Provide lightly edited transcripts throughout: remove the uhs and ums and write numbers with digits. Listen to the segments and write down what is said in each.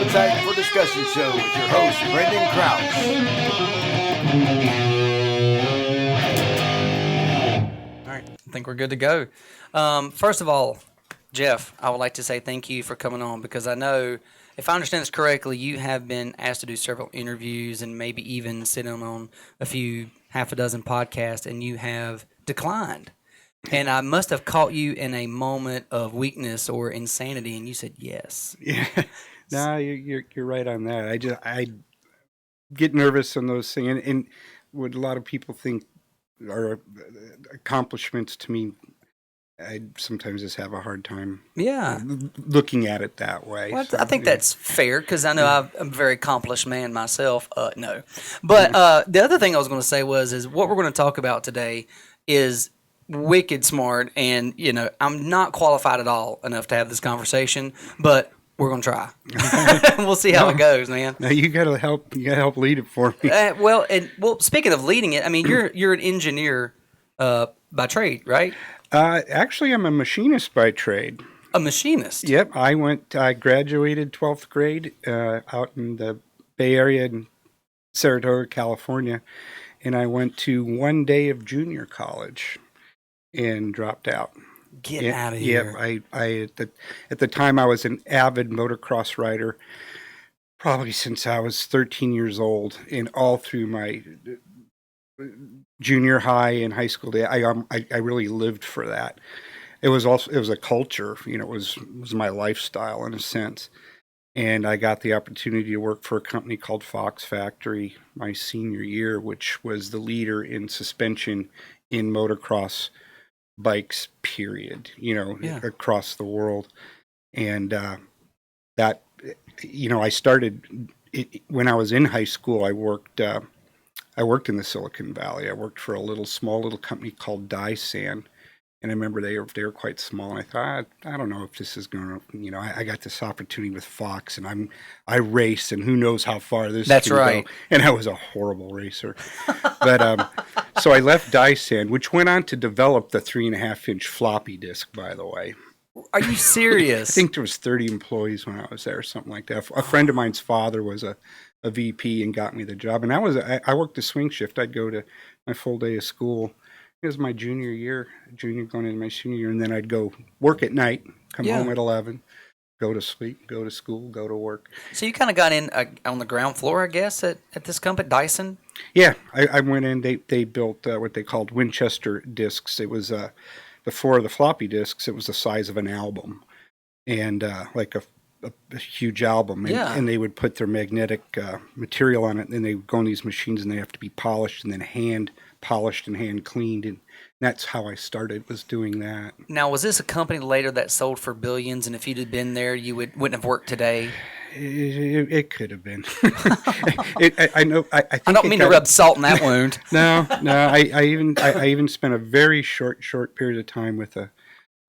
Appetite for Discussion show with your host, Brendan Krause. All right, I think we're good to go. First of all, Jeff, I would like to say thank you for coming on because I know, if I understand this correctly, you have been asked to do several interviews and maybe even sit in on a few half a dozen podcasts, and you have declined. And I must have caught you in a moment of weakness or insanity, and you said yes. Yeah, no, you're right on that. I get nervous on those things, and what a lot of people think are accomplishments to me, I sometimes just have a hard time. Yeah, looking at it that way. well, So, I think yeah. that's fair because I know I'm a very accomplished man myself. No, but the other thing I was going to say is what we're going to talk about today is wicked smart, and I'm not qualified at all enough to have this conversation, but we're going to try. We'll see how it goes, man. Now you got to help. You got to help lead it for me. Well, speaking of leading it, I mean, you're an engineer by trade, right? Actually, I'm a machinist by trade. A machinist. Yep, I graduated 12th grade out in the Bay Area in Saratoga, California, and I went to one day of junior college and dropped out. Get out of here. Yep, I at the time I was an avid motocross rider, probably since I was 13 years old, and all through my junior high and high school day, I really lived for that. It was a culture, it was my lifestyle in a sense. And I got the opportunity to work for a company called Fox Factory my senior year, which was the leader in suspension in motocross bikes, period, across the world. And that, I started when I was in high school. I worked in the Silicon Valley. I worked for a small little company called Dysan. And I remember they were quite small. And I thought, I don't know if this is going to, I got this opportunity with Fox, and I race, and who knows how far this That's can right. go. And I was a horrible racer. But so I left Dysan, which went on to develop the 3.5-inch floppy disk, by the way. Are you serious? I think there was 30 employees when I was there, something like that. A friend of mine's father was a VP and got me the job. And I worked the swing shift. I'd go to my full day of school. It was my junior going into my senior year, and then I'd go work at night, come home at 11, go to sleep, go to school, go to work. So you kind of got in on the ground floor, I guess, at this company, Dyson? Yeah, I went in. They built what they called Winchester discs. It was before the floppy disks. It was the size of an album, and like a huge album. And they would put their magnetic material on it, and they would go on these machines, and they have to be polished and then hand polished and hand cleaned, and that's how I started, was doing that. Now, was this a company later that sold for billions, and if you'd have been there, you wouldn't have worked today? It could have been. I know. I think I don't mean to rub salt in that wound. No. I even spent a very short period of time with a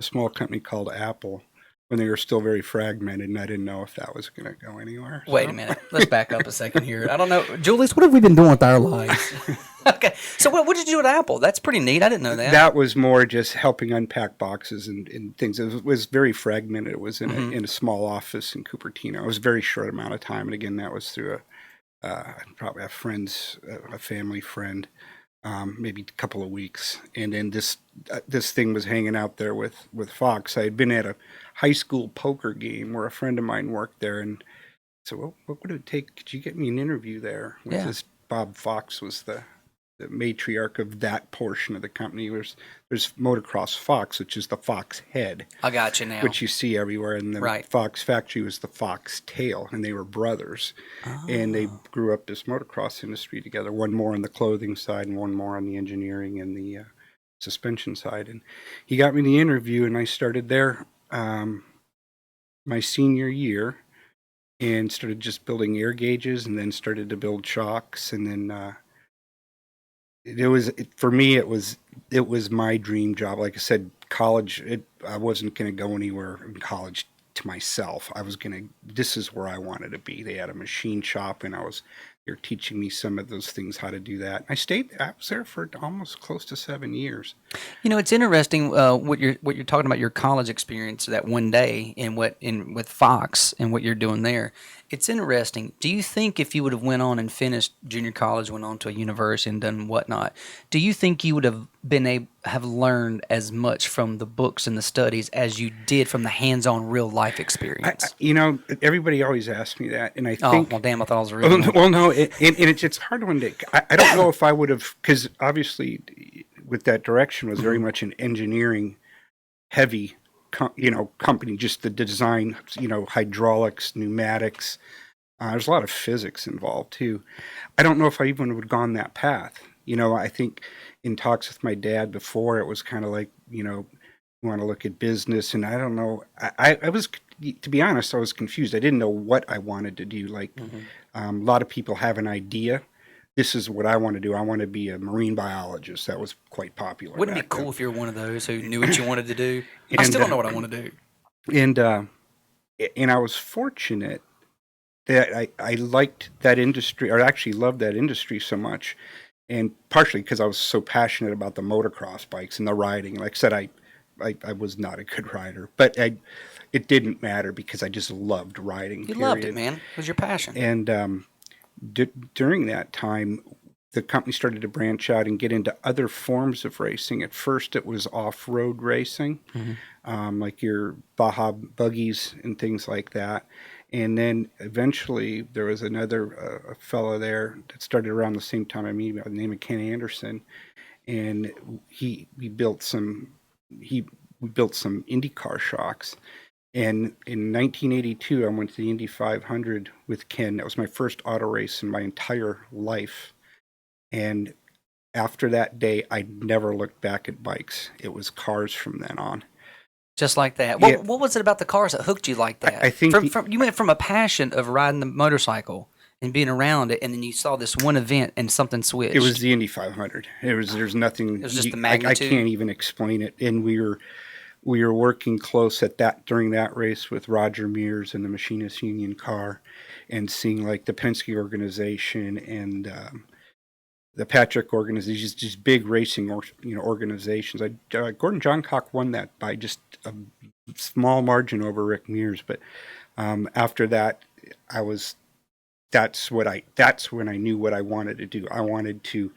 small company called Apple when they were still very fragmented, and I didn't know if that was going to go anywhere. Wait a minute. Let's back up a second here. I don't know. Julius, what have we been doing with our lives? Okay. So what did you do at Apple? That's pretty neat. I didn't know that. That was more just helping unpack boxes and things. It was very fragmented. It was in a small office in Cupertino. It was a very short amount of time. And again, that was through probably a family friend, maybe a couple of weeks. And then this thing was hanging out there with Fox. I had been at a high school poker game where a friend of mine worked there, and so what would it take? Could you get me an interview there? With this Bob Fox was the matriarch of that portion of the company. There's Motocross Fox, which is the Fox head. I got you now. Which you see everywhere. And the Fox Factory was the Fox tail, and they were brothers. Oh. And they grew up this motocross industry together, one more on the clothing side and one more on the engineering and the suspension side. And he got me the interview, and I started there my senior year and started just building air gauges, and then started to build shocks, and then for me it was my dream job. Like I said, college, I wasn't going to go anywhere in college to myself. This is where I wanted to be. They had a machine shop, and I was You're teaching me some of those things, how to do that. I was there for almost close to 7 years. It's interesting what you're talking about, your college experience that one day and with Fox and what you're doing there. It's interesting. Do you think if you would have went on and finished junior college, went on to a university and done whatnot, do you think you would have have learned as much from the books and the studies as you did from the hands-on real life experience? Everybody always asks me that, and I Oh, think. well, damn! I thought I was real. Well, no, it's a hard one to. I don't know if I would have, because obviously, with that direction was very much an engineering heavy, company. Just the design, hydraulics, pneumatics. There's a lot of physics involved too. I don't know if I even would have gone that path. I think in talks with my dad before, it was kind of like, you want to look at business, and I don't know. I was, to be honest, I was confused. I didn't know what I wanted to do. Like, a lot of people have an idea. This is what I want to do. I want to be a marine biologist. That was quite popular. Wouldn't it be cool if you were one of those who knew what you wanted to do? I still don't know what I want to do. And I was fortunate that I liked that industry, or actually loved that industry so much, and partially because I was so passionate about the motocross bikes and the riding. Like I said, I was not a good rider, but it didn't matter because I just loved riding. You loved it, man. It was your passion. And during that time, the company started to branch out and get into other forms of racing. At first, it was off-road racing, like your Baja buggies and things like that. And then eventually, there was another a fellow there that started around the same time I met, by the name of Ken Anderson, and we built some IndyCar shocks. And in 1982, I went to the Indy 500 with Ken. That was my first auto race in my entire life. And after that day, I never looked back at bikes. It was cars from then on. Just like that. Yeah. What was it about the cars that hooked you like that? I think you went from a passion of riding the motorcycle and being around it, and then you saw this one event and something switched. It was the Indy 500. There's nothing. It was just the magnitude. I can't even explain it. And we were working close during that race with Roger Mears and the Machinist Union car, and seeing like the Penske organization and the Patrick organization, just big racing organizations. Gordon Johncock won that by just a small margin over Rick Mears, but after that, that's when I knew what I wanted to do. I wanted to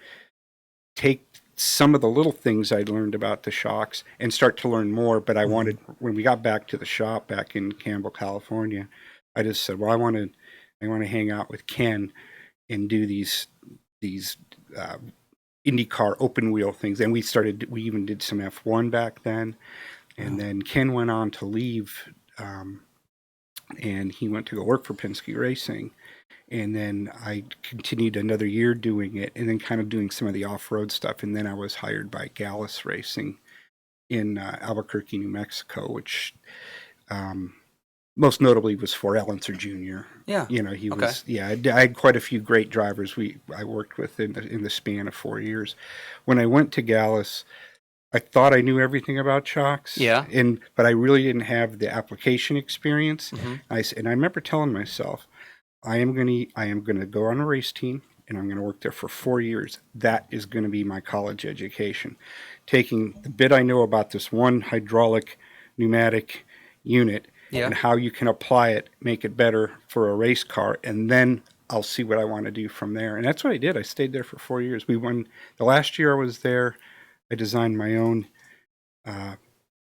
take some of the little things I learned about the shocks and start to learn more. But I wanted, when we got back to the shop back in Campbell, California, I just said, well, I want to hang out with Ken and do these IndyCar open wheel things. And we even did some F1 back then. And then Ken went on to leave, and he went to go work for Penske Racing. And then I continued another year doing it, and then kind of doing some of the off-road stuff. And then I was hired by Gallus Racing in Albuquerque, New Mexico, which most notably was for Ellenser Jr. Yeah. He was, I had quite a few great drivers I worked with in the span of 4 years. When I went to Gallus, I thought I knew everything about shocks. Yeah. But I really didn't have the application experience. Mm-hmm. And I remember telling myself, I am going to go on a race team, and I'm going to work there for 4 years. That is going to be my college education. Taking the bit I know about this one hydraulic pneumatic unit and how you can apply it, make it better for a race car, and then I'll see what I want to do from there. And that's what I did. I stayed there for 4 years. We won the last year I was there. I designed my own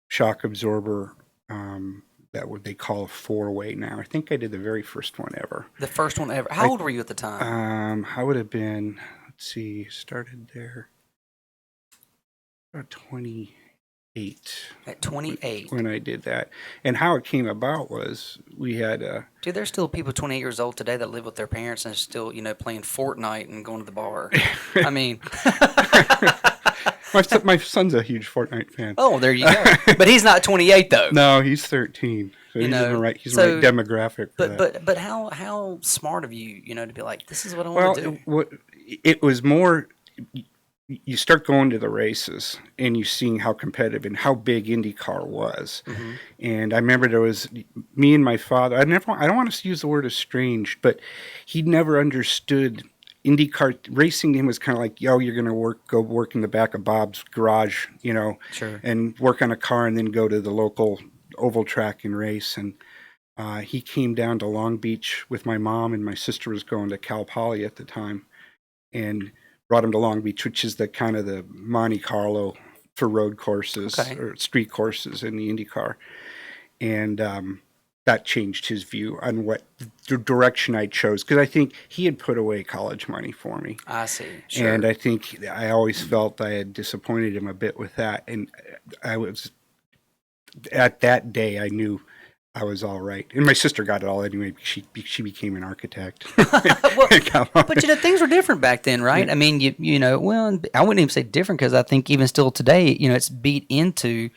shock absorber that what they call a 4-way now. I think I did the very first one ever. The first one ever. How old were you at the time? I would have been, started there about 28. At 28. When I did that. And how it came about was we had Dude, there's still people 28 years old today that live with their parents and are still, playing Fortnite and going to the bar. I mean... My son's a huge Fortnite fan. Oh, there you go. But he's not 28 though. No, he's 13. So he's the right demographic. But how smart of you, to be like, this is what I want to do. It was more. you start going to the races and you seeing how competitive and how big IndyCar was. Mm-hmm. And I remember there was me and my father. I don't want to use the word estranged, but he never understood IndyCar racing. Him was kind of like, yo, you're going to go work in the back of Bob's garage, Sure. and work on a car and then go to the local oval track and race. And he came down to Long Beach with my mom, and my sister was going to Cal Poly at the time, and brought him to Long Beach, which is the kind of the Monte Carlo for road courses Okay. or street courses in the IndyCar. And that changed his view on what the direction I chose, because I think he had put away college money for me. I see. Sure. And I think I always felt I had disappointed him a bit with that. And I was, at that day, I knew I was all right. And my sister got it all anyway. She became an architect. Well, but things were different back then, right? I mean, well, I wouldn't even say different, because I think even still today, it's beat into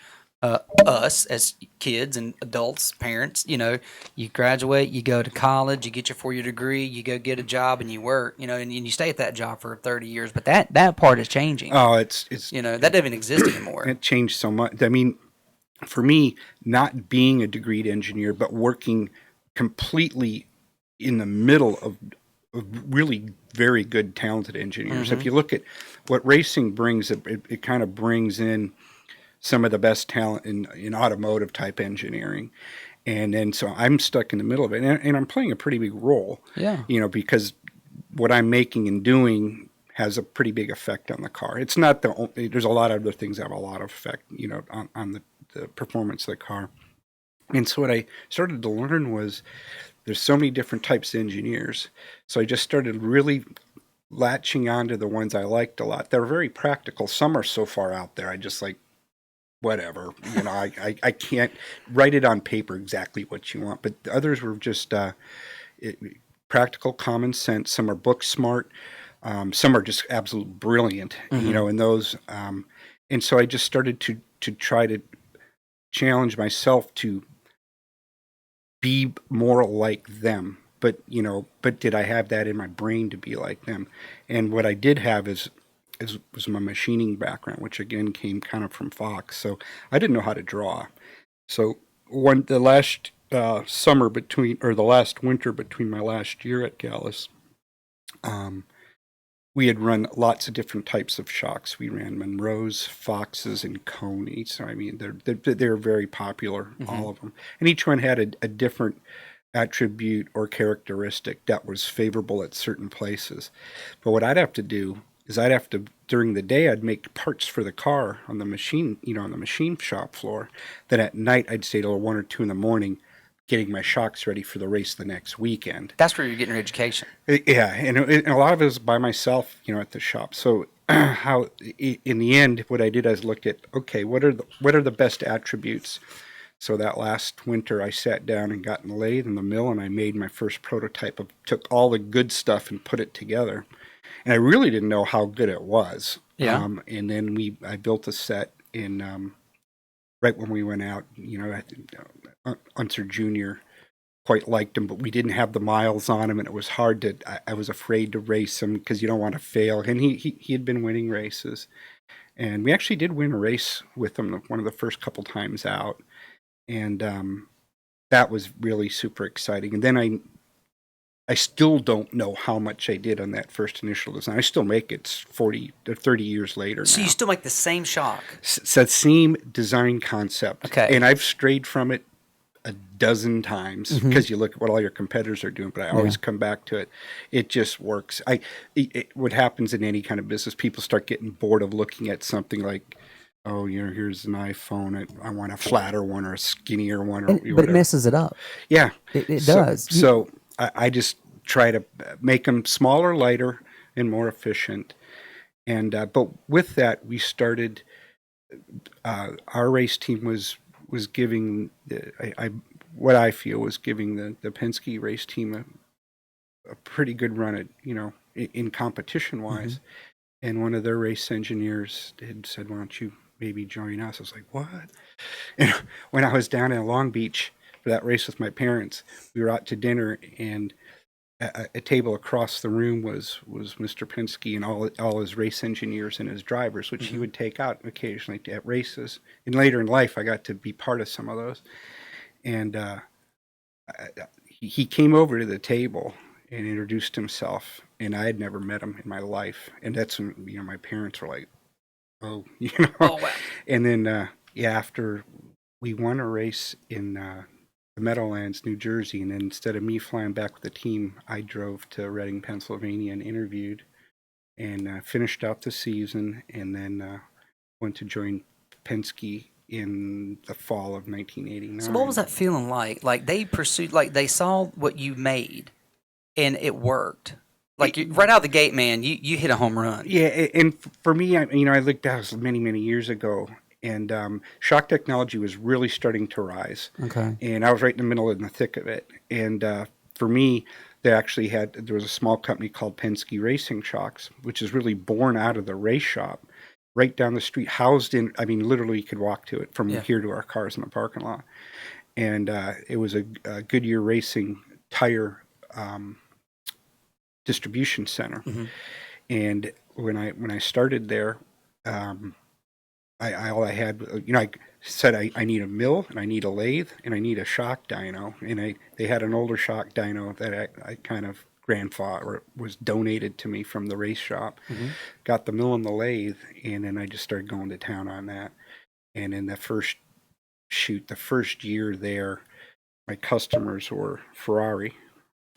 us as kids and adults, parents. You graduate, you go to college, you get your 4-year degree, you go get a job, and you work. And you stay at that job for 30 years. But that part is changing. Oh, it's that doesn't exist anymore. it changed so much. I mean, for me, not being a degreed engineer, but working completely in the middle of really very good, talented engineers. Mm-hmm. If you look at what racing brings, it kind of brings in some of the best talent in automotive type engineering. And then so I'm stuck in the middle of it, and I'm playing a pretty big role. Yeah. Because what I'm making and doing has a pretty big effect on the car. It's not the only, there's a lot of other things that have a lot of effect, on the performance of the car. And so what I started to learn was there's so many different types of engineers. So I just started really latching onto the ones I liked a lot. They're very practical. Some are so far out there, I just like, whatever. I can't write it on paper exactly what you want. But the others were just practical, common sense. Some are book smart. Some are just absolute brilliant, in those. And so I just started to try to challenge myself to be more like them. But did I have that in my brain to be like them? And what I did have was my machining background, which again came kind of from Fox. So I didn't know how to draw. So the last the last winter between my last year at Gallus, we had run lots of different types of shocks. We ran Monroes, Foxes, and Coney. So I mean, they're very popular, all of them, and each one had a different attribute or characteristic that was favorable at certain places. But what I'd have to do is during the day, I'd make parts for the car on the machine, on the machine shop floor. Then at night, I'd stay till 1 or 2 in the morning, getting my shocks ready for the race the next weekend. That's where you're getting your education. Yeah, and a lot of it was by myself, at the shop. So in the end, what I did is looked at, okay, what are the best attributes? So that last winter, I sat down and got in the lathe in the mill, and I made my first prototype took all the good stuff and put it together. And I really didn't know how good it was. Yeah. And then I built a set in right when we went out. Unser Jr. quite liked him, but we didn't have the miles on him, and it was hard to. I was afraid to race him because you don't want to fail. And he had been winning races, and we actually did win a race with him one of the first couple times out, and that was really super exciting. And then I still don't know how much I did on that first initial design. I still make it 40 or 30 years later. So now. you still make the same shock? It's that same design concept. Okay. And I've strayed from it a dozen times because you look at what all your competitors are doing, but I always come back to it. It just works. What happens in any kind of business, people start getting bored of looking at something like, oh, here's an iPhone. I want a flatter one or a skinnier one. But it messes it up. Yeah. It does. So I just try to make them smaller, lighter, and more efficient. And but with that, we started. Our race team was giving what I feel was giving the Penske race team a pretty good run at in competition wise. And one of their race engineers had said, "Why don't you maybe join us?" I was like, "What?" And when I was down in Long Beach for that race with my parents, we were out to dinner, and a table across the room was Mr. Penske and all his race engineers and his drivers, which he would take out occasionally at races. And later in life, I got to be part of some of those. And he came over to the table and introduced himself, and I had never met him in my life. And that's when, my parents were like, oh, Oh, wow. And then, after we won a race in the Meadowlands, New Jersey, and then instead of me flying back with the team, I drove to Reading, Pennsylvania, and interviewed, and finished out the season, and then went to join Penske in the fall of 1989. So what was that feeling like? Like they pursued, like they saw what you made, and it worked. Like right out of the gate, man, you hit a home run. Yeah, and for me, I looked back many years ago, and shock technology was really starting to rise. Okay. And I was right in the middle, in the thick of it. And for me, there was a small company called Penske Racing Shocks, which is really born out of the race shop, right down the street, housed in, literally you could walk to it from here to our cars in the parking lot. And it was a Goodyear Racing tire distribution center. Mm-hmm. And when I started there, all I had, I said I need a mill, and I need a lathe, and I need a shock dyno. And they had an older shock dyno that I kind of was donated to me from the race shop. Mm-hmm. Got the mill and the lathe, and then I just started going to town on that. And in the first year there, my customers were Ferrari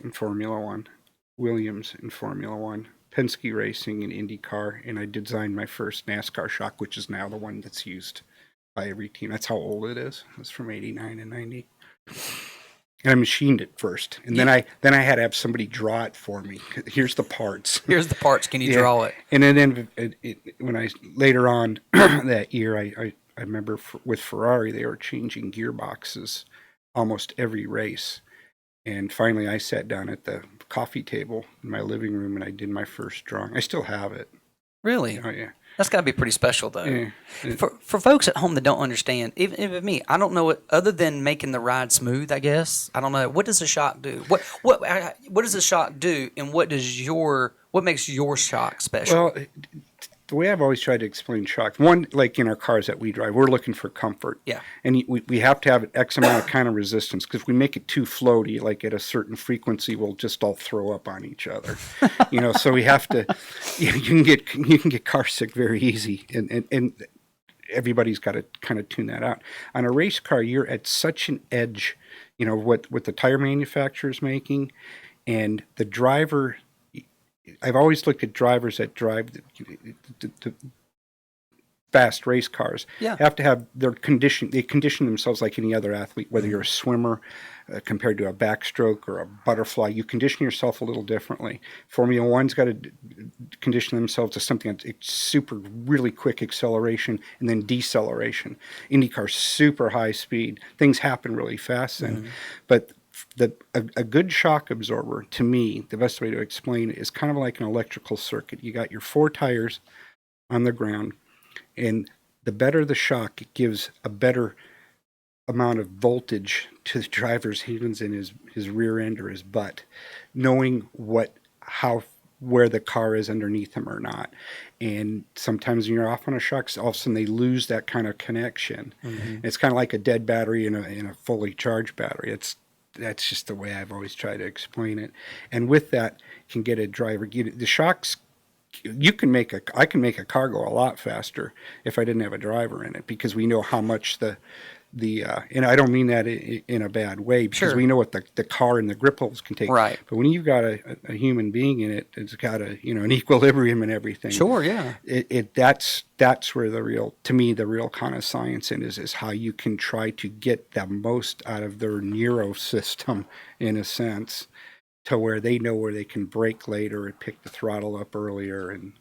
in Formula One, Williams in Formula One, Penske Racing and IndyCar, and I designed my first NASCAR shock, which is now the one that's used by every team. That's how old it is. It's from 89 and 90. And I machined it first, and then I had to have somebody draw it for me. Here's the parts. Here's the parts. Can you draw it? And then when I later on that year, I remember with Ferrari, they were changing gearboxes almost every race. And finally, I sat down at the coffee table in my living room, and I did my first drawing. I still have it. Really? Oh, yeah. That's got to be pretty special, though. Yeah. For folks at home that don't understand, even me, I don't know it other than making the ride smooth. I guess I don't know. What does the shock do? What does the shock do, and what makes your shock special? Well, the way I've always tried to explain shock, one, like in our cars that we drive, we're looking for comfort. Yeah. And we have to have X amount of kind of resistance, because if we make it too floaty, like at a certain frequency, we'll just all throw up on each other. So we have to, you can get car sick very easy, and everybody's got to kind of tune that out. On a race car, you're at such an edge, what the tire manufacturer's making, and the driver. I've always looked at drivers that drive the fast race cars. Yeah. Have to have their condition. They condition themselves like any other athlete, whether you're a swimmer compared to a backstroke or a butterfly. You condition yourself a little differently. Formula One's got to condition themselves to something that's super, really quick acceleration and then deceleration. IndyCar's super high speed. Things happen really fast then. Mm-hmm. But a good shock absorber, to me, the best way to explain it is kind of like an electrical circuit. You got your 4 tires on the ground, and the better the shock, it gives a better amount of voltage to the driver's hands in his rear end or his butt, knowing where the car is underneath him or not. And sometimes when you're off on a shock, all of a sudden they lose that kind of connection. Mm-hmm. It's kind of like a dead battery in a fully charged battery. That's just the way I've always tried to explain it. And with that, can get a driver. The shocks, I can make a car go a lot faster if I didn't have a driver in it, because we know how much and I don't mean that in a bad way, because we know what the car and the grip holes can take. Right. But when you've got a human being in it, it's got an equilibrium and everything. Sure, yeah. That's where the real kind of science is how you can try to get the most out of their neuro system, in a sense, to where they know where they can brake later and pick the throttle up earlier and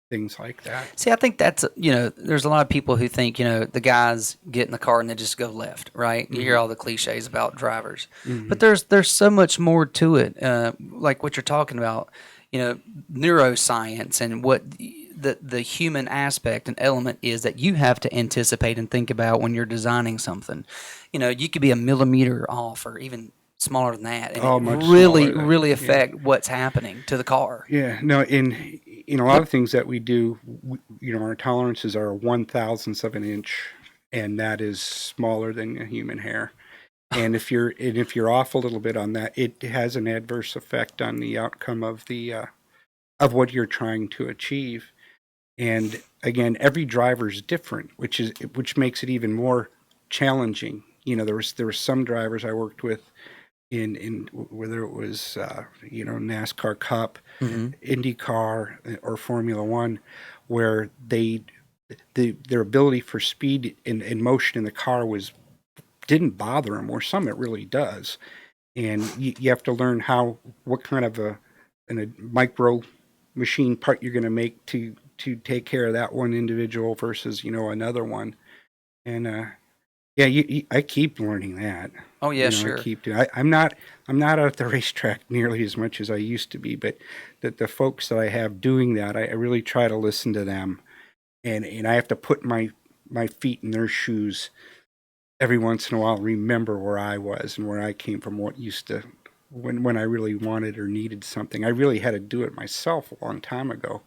things like that. See, I think that's, there's a lot of people who think, the guys get in the car and they just go left, right? Mm-hmm. You hear all the cliches about drivers. Mm-hmm. But there's so much more to it, like what you're talking about, neuroscience and what the human aspect and element is that you have to anticipate and think about when you're designing something. You could be a millimeter off or even smaller than that, and Oh, it much really, smaller than- really yeah. affect what's happening to the car. Yeah, no, in a lot of things that we do, our tolerances are 1/1000th of an inch, and that is smaller than a human hair. And if you're off a little bit on that, it has an adverse effect on the outcome of the of what you're trying to achieve. And again, every driver is different, which makes it even more challenging. There were some drivers I worked with in whether it was NASCAR Cup, IndyCar, or Formula One, where their ability for speed and motion in the car didn't bother them, or some it really does. And you have to learn what kind of a micro machine part you're going to make to take care of that one individual versus another one. And I keep learning that. Oh yeah, sure. I keep doing. I'm not out at the racetrack nearly as much as I used to be, but the folks that I have doing that, I really try to listen to them, and I have to put my feet in their shoes every once in a while, remember where I was and where I came from, what used to, when I really wanted or needed something. I really had to do it myself a long time ago,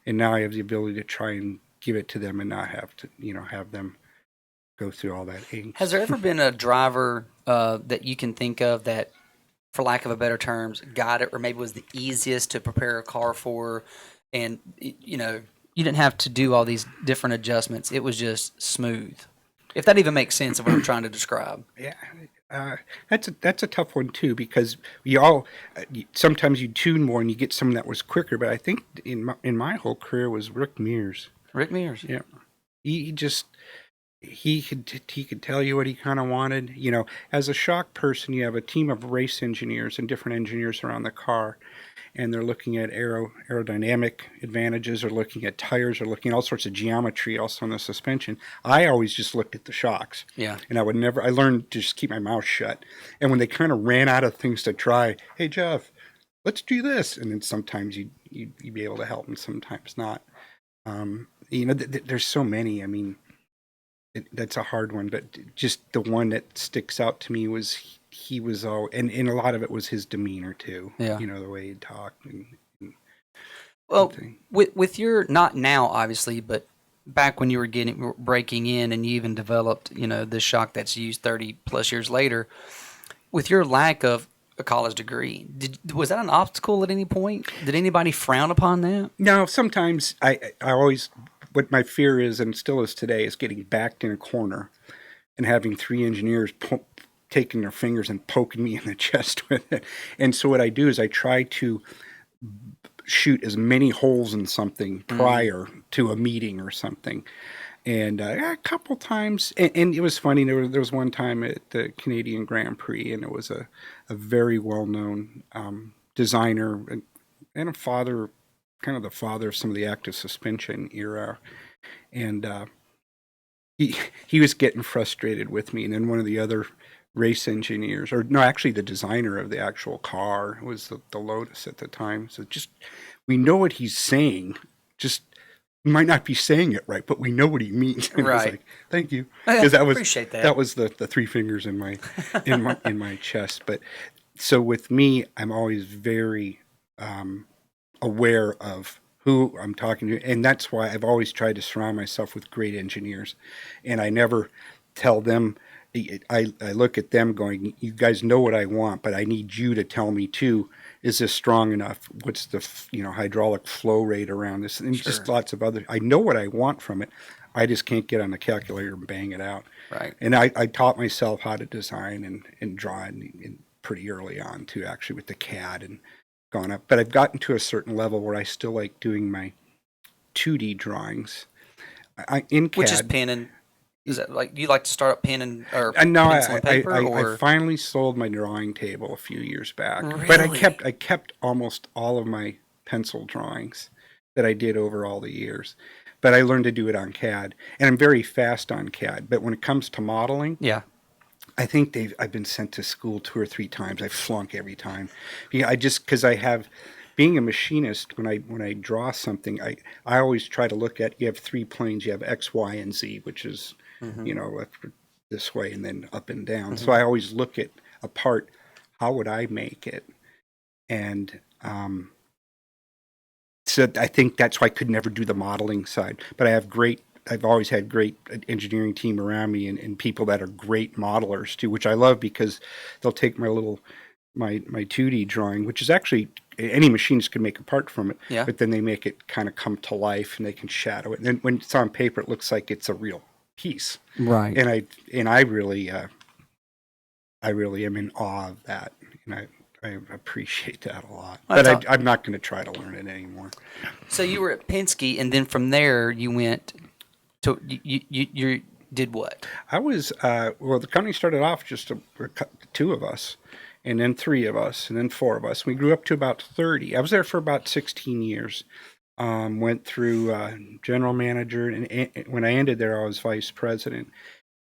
and now I have the ability to try and give it to them and not have to, have them go through all that angst. Has there ever been a driver that you can think of that, for lack of a better terms, got it, or maybe was the easiest to prepare a car for, and you didn't have to do all these different adjustments? It was just smooth. If that even makes sense of what I'm trying to describe. Yeah, that's a tough one too, because sometimes you tune more and you get someone that was quicker. But I think in my whole career was Rick Mears. Rick Mears. Yeah, he could tell you what he kind of wanted. As a shock person, you have a team of race engineers and different engineers around the car, and they're looking at aerodynamic advantages, or looking at tires, or looking at all sorts of geometry also in the suspension. I always just looked at the shocks. Yeah. And I learned to just keep my mouth shut. And when they kind of ran out of things to try, hey, Jeff, let's do this. And then sometimes you'd be able to help, and sometimes not. There's so many. I mean, that's a hard one, but just the one that sticks out to me was he was all, and a lot of it was his demeanor too. Yeah. The way he talked. Well, with your, not now obviously, but back when you were breaking in and you even developed, this shock that's used 30 plus years later, with your lack of a college degree, was that an obstacle at any point? Did anybody frown upon that? No, sometimes I always, what my fear is, and still is today, is getting backed in a corner and having three engineers taking their fingers and poking me in the chest with it. And so what I do is I try to shoot as many holes in something prior to a meeting or something. And a couple times, and it was funny, there was one time at the Canadian Grand Prix, and it was a very well-known designer and a father, kind of the father of some of the active suspension era. And he was getting frustrated with me, and then one of the other race engineers, or no, actually the designer of the actual car, was the Lotus at the time. So we know what he's saying, just he might not be saying it right, but we know what he means. And right. I was like, thank you. Because appreciate that. That was the three fingers in my in my chest. But so with me, I'm always very aware of who I'm talking to, and that's why I've always tried to surround myself with great engineers. And I never tell them, I look at them going, you guys know what I want, but I need you to tell me too, is this strong enough? What's the hydraulic flow rate around this? And just lots of other, I know what I want from it. I just can't get on the calculator and bang it out. Right. And I taught myself how to design and draw and pretty early on too, actually, with the CAD, and gone up. But I've gotten to a certain level where I still like doing my 2D drawings in CAD. Which is pen and, is that like, do you like to start up pen and, or no, pencil and paper? I finally sold my drawing table a few years back. Really? But I kept almost all of my pencil drawings that I did over all the years. But I learned to do it on CAD, and I'm very fast on CAD. But when it comes to modeling, yeah, I think I've been sent to school 2 or 3 times. I flunk every time. Yeah, because I have, being a machinist, when I draw something, I always try to look at, you have 3 planes, you have X, Y, and Z, which is this way and then up and down. So I always look at a part, how would I make it? And so I think that's why I could never do the modeling side. But I've always had great engineering team around me and people that are great modelers too, which I love because they'll take my 2D drawing, which is actually any machinist can make a part from it, Yeah. but then they make it kind of come to life and they can shadow it. And then when it's on paper, it looks like it's a real piece. Right. And I really am in awe of that, and I appreciate that a lot. But I'm not going to try to learn it anymore. So you were at Penske, and then from there you went to you did what? I was the company started off just two of us, and then three of us, and then four of us. We grew up to about 30. I was there for about 16 years. Went through general manager, and when I ended there, I was vice president.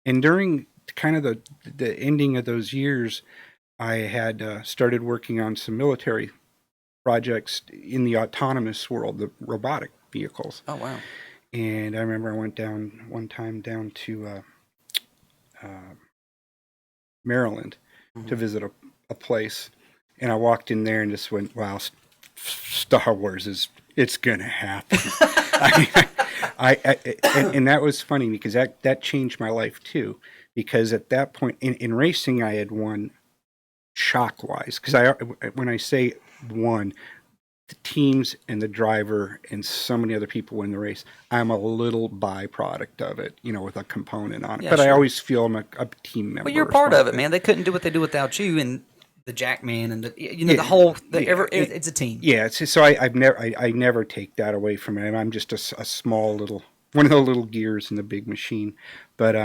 And during kind of the ending of those years, I had started working on some military projects in the autonomous world, the robotic vehicles. Oh, wow. And I remember I went one time down to Maryland to visit a place, and I walked in there and just went, wow, Star Wars it's gonna happen. And that was funny because that changed my life too, because at that point in racing I had won shock wise, because when I say won, the teams and the driver and so many other people win the race, I'm a little byproduct of it, with a component on it. Yeah, but sure. I always feel I'm a team member. Well, you're part of it, man. They couldn't do what they do without you, and the Jackman, and the whole. It's a team. Yeah, so I never take that away from it. I'm just a small little one of the little gears in the big machine. But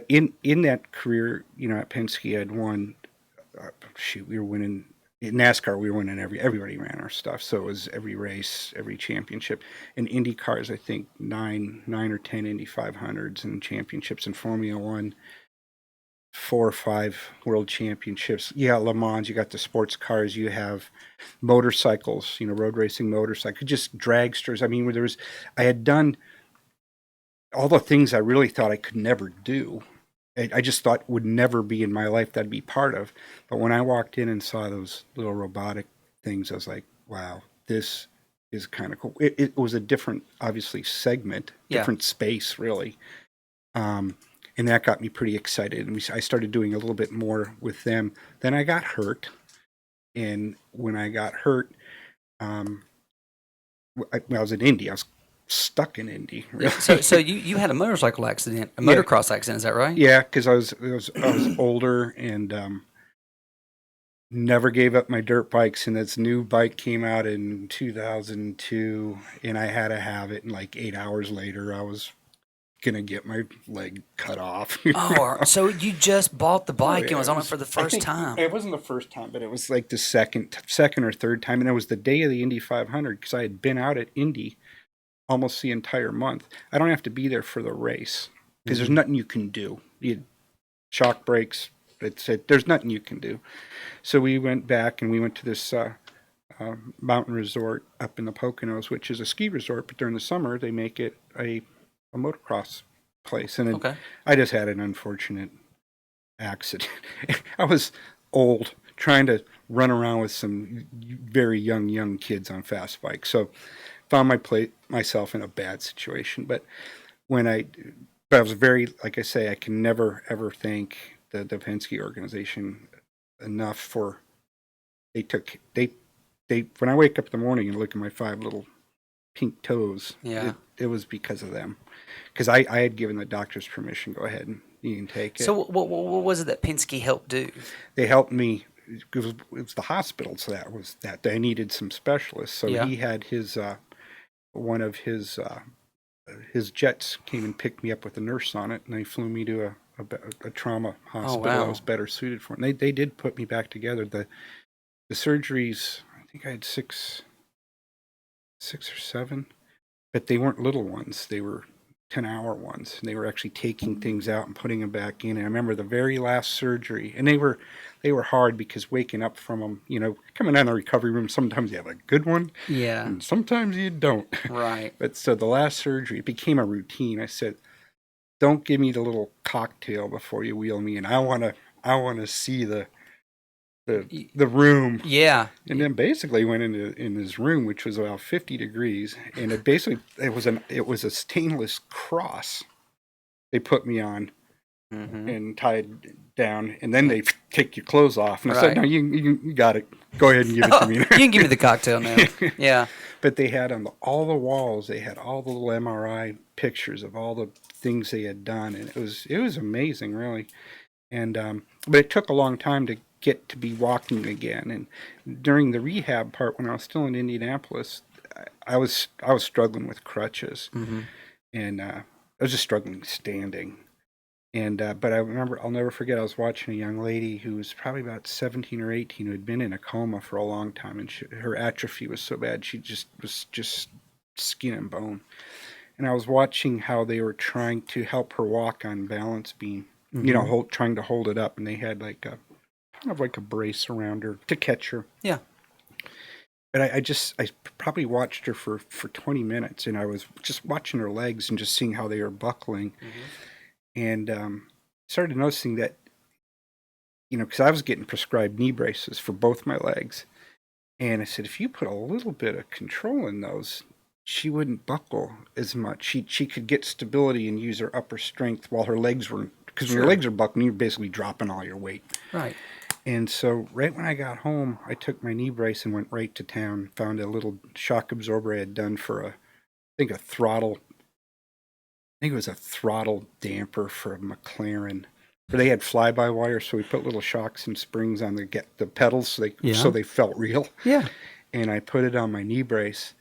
in that career, at Penske, I'd won. We were winning in NASCAR. We were winning everybody ran our stuff. So it was every race, every championship. In Indy cars, I think nine or 10 Indy 500s and championships. In Formula One, 4 or 5 world championships. Yeah, Le Mans. You got the sports cars. You have motorcycles. Road racing motorcycles. Just dragsters. I mean, I had done all the things I really thought I could never do. I just thought would never be in my life that'd be part of. But when I walked in and saw those little robotic things, I was like, wow, this is kind of cool. It was a different, obviously, segment, different space, really. And that got me pretty excited. And I started doing a little bit more with them. Then I got hurt. And when I got hurt, I was in Indy. I was stuck in Indy. Really. So you had a motorcycle accident, a motocross accident, is that right? Yeah, because I was older and never gave up my dirt bikes. And this new bike came out in 2002, and I had to have it. And like 8 hours later, I was gonna get my leg cut off. Oh, so you just bought the bike and was on it for the first time? It wasn't the first time, but it was like the second or third time, and it was the day of the Indy 500 because I had been out at Indy almost the entire month. I don't have to be there for the race because there's nothing you can do. You shock brakes. There's nothing you can do. So we went back and we went to this mountain resort up in the Poconos, which is a ski resort, but during the summer they make it a motocross place. And I just had an unfortunate accident. I was old, trying to run around with some very young kids on fast bikes. So found myself in a bad situation. But I was very, like I say, I can never ever thank the Penske organization enough for they when I wake up in the morning and look at my 5 little pink toes, it was because of them. Because I had given the doctors permission, go ahead and you can take it. So what was it that Penske helped do? They helped me. It was the hospital, so that they needed some specialists. So he had his one of his jets came and picked me up with a nurse on it, and they flew me to a trauma hospital that was better suited for it. And they did put me back together. The surgeries, I think I had six or 7, but they weren't little ones. They were 10-hour ones, and they were actually taking things out and putting them back in. And I remember the very last surgery, and they were hard because waking up from them, coming out of the recovery room, sometimes you have a good one, and sometimes you don't. Right. But so the last surgery, it became a routine. I said, "Don't give me the little cocktail before you wheel me in. I want to see the the room. Yeah. And then basically went in his room, which was about 50 degrees, and it was a stainless cross they put me on and tied down, and then they take your clothes off. And I said, "No, you got it. Go ahead and give it to me." You can give me the cocktail now. Yeah. But they had on all the walls, they had all the little MRI pictures of all the things they had done, and it was amazing, really. And but it took a long time to get to be walking again. And during the rehab part, when I was still in Indianapolis, I was struggling with crutches, and I was just struggling standing. And but I remember, I'll never forget, I was watching a young lady who was probably about 17 or 18 who had been in a coma for a long time, and her atrophy was so bad she was just skin and bone. And I was watching how they were trying to help her walk on balance beam, trying to hold it up, and they had like a brace around her to catch her. Yeah. But I probably watched her for 20 minutes, and I was just watching her legs and just seeing how they were buckling. And started noticing that, because I was getting prescribed knee braces for both my legs. And I said, if you put a little bit of control in those, she wouldn't buckle as much. She could get stability and use her upper strength while her legs were, because when your legs are buckling, you're basically dropping all your weight. Right. And so right when I got home, I took my knee brace and went right to town, found a little shock absorber I had done for I think it was a throttle damper for a McLaren, where they had fly-by-wire, so we put little shocks and springs on the pedals so they felt real. Yeah. And I put it on my knee brace,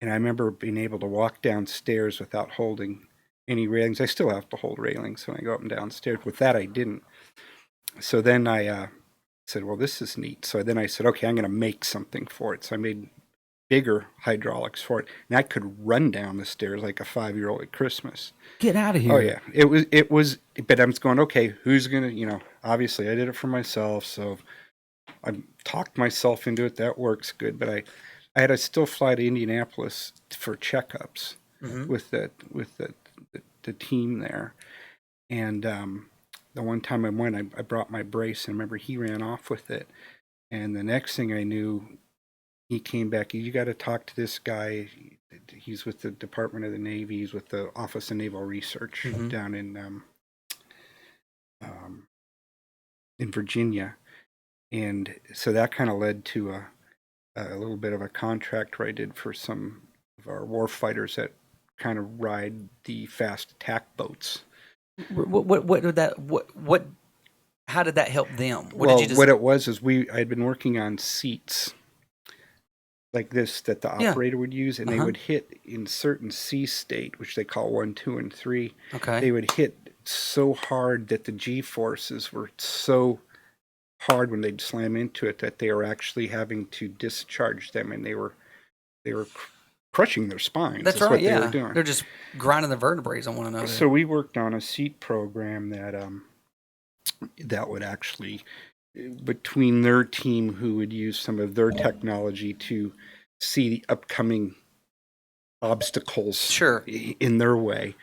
and I remember being able to walk downstairs without holding any railings. I still have to hold railings when I go up and downstairs. With that, I didn't. So then I said, well, this is neat. So then I said, okay, I'm going to make something for it. So I made bigger hydraulics for it, and I could run down the stairs like a 5-year-old at Christmas. Get out of here. Oh yeah, it was, but I'm going, okay, who's gonna, obviously I did it for myself, so I talked myself into it. That works good. But I had to still fly to Indianapolis for checkups with the team there. And the one time I went, I brought my brace, and I remember he ran off with it. And the next thing I knew, he came back. You got to talk to this guy. He's with the Department of the Navy. He's with the Office of Naval Research down in Virginia. And so that kind of led to a little bit of a contract where I did for some of our war fighters that kind of ride the fast attack boats. How did that help them? What it was is I had been working on seats like this that the operator would use, and they would hit in certain sea state, which they call 1, 2, and 3. Okay. They would hit so hard that the G-forces were so hard when they'd slam into it that they were actually having to discharge them, and they were crushing their spines. That's right, what they were doing. They're just grinding the vertebrae on one another. So we worked on a seat program that would actually, between their team, who would use some of their technology to see the upcoming obstacles in their way.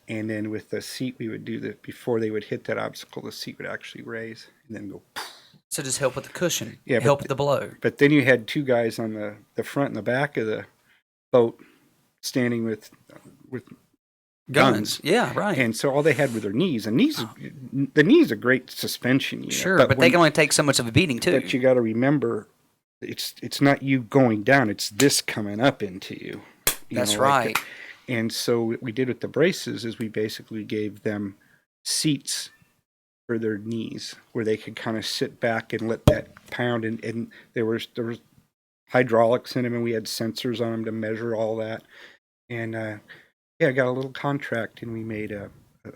And then with the seat, we would do that before they would hit that obstacle, the seat would actually raise and then go. So just help with the cushion, help with the blow. But then you had two guys on the front and the back of the boat standing with guns. Yeah, right. And so all they had were their knees. And the knees are great suspension unit. Sure, but they can only take so much of a beating too. But you got to remember, it's not you going down; it's this coming up into you. That's right. And so what we did with the braces is we basically gave them seats for their knees, where they could kind of sit back and let that pound. And there was hydraulics in them, and we had sensors on them to measure all that. And I got a little contract, and we made a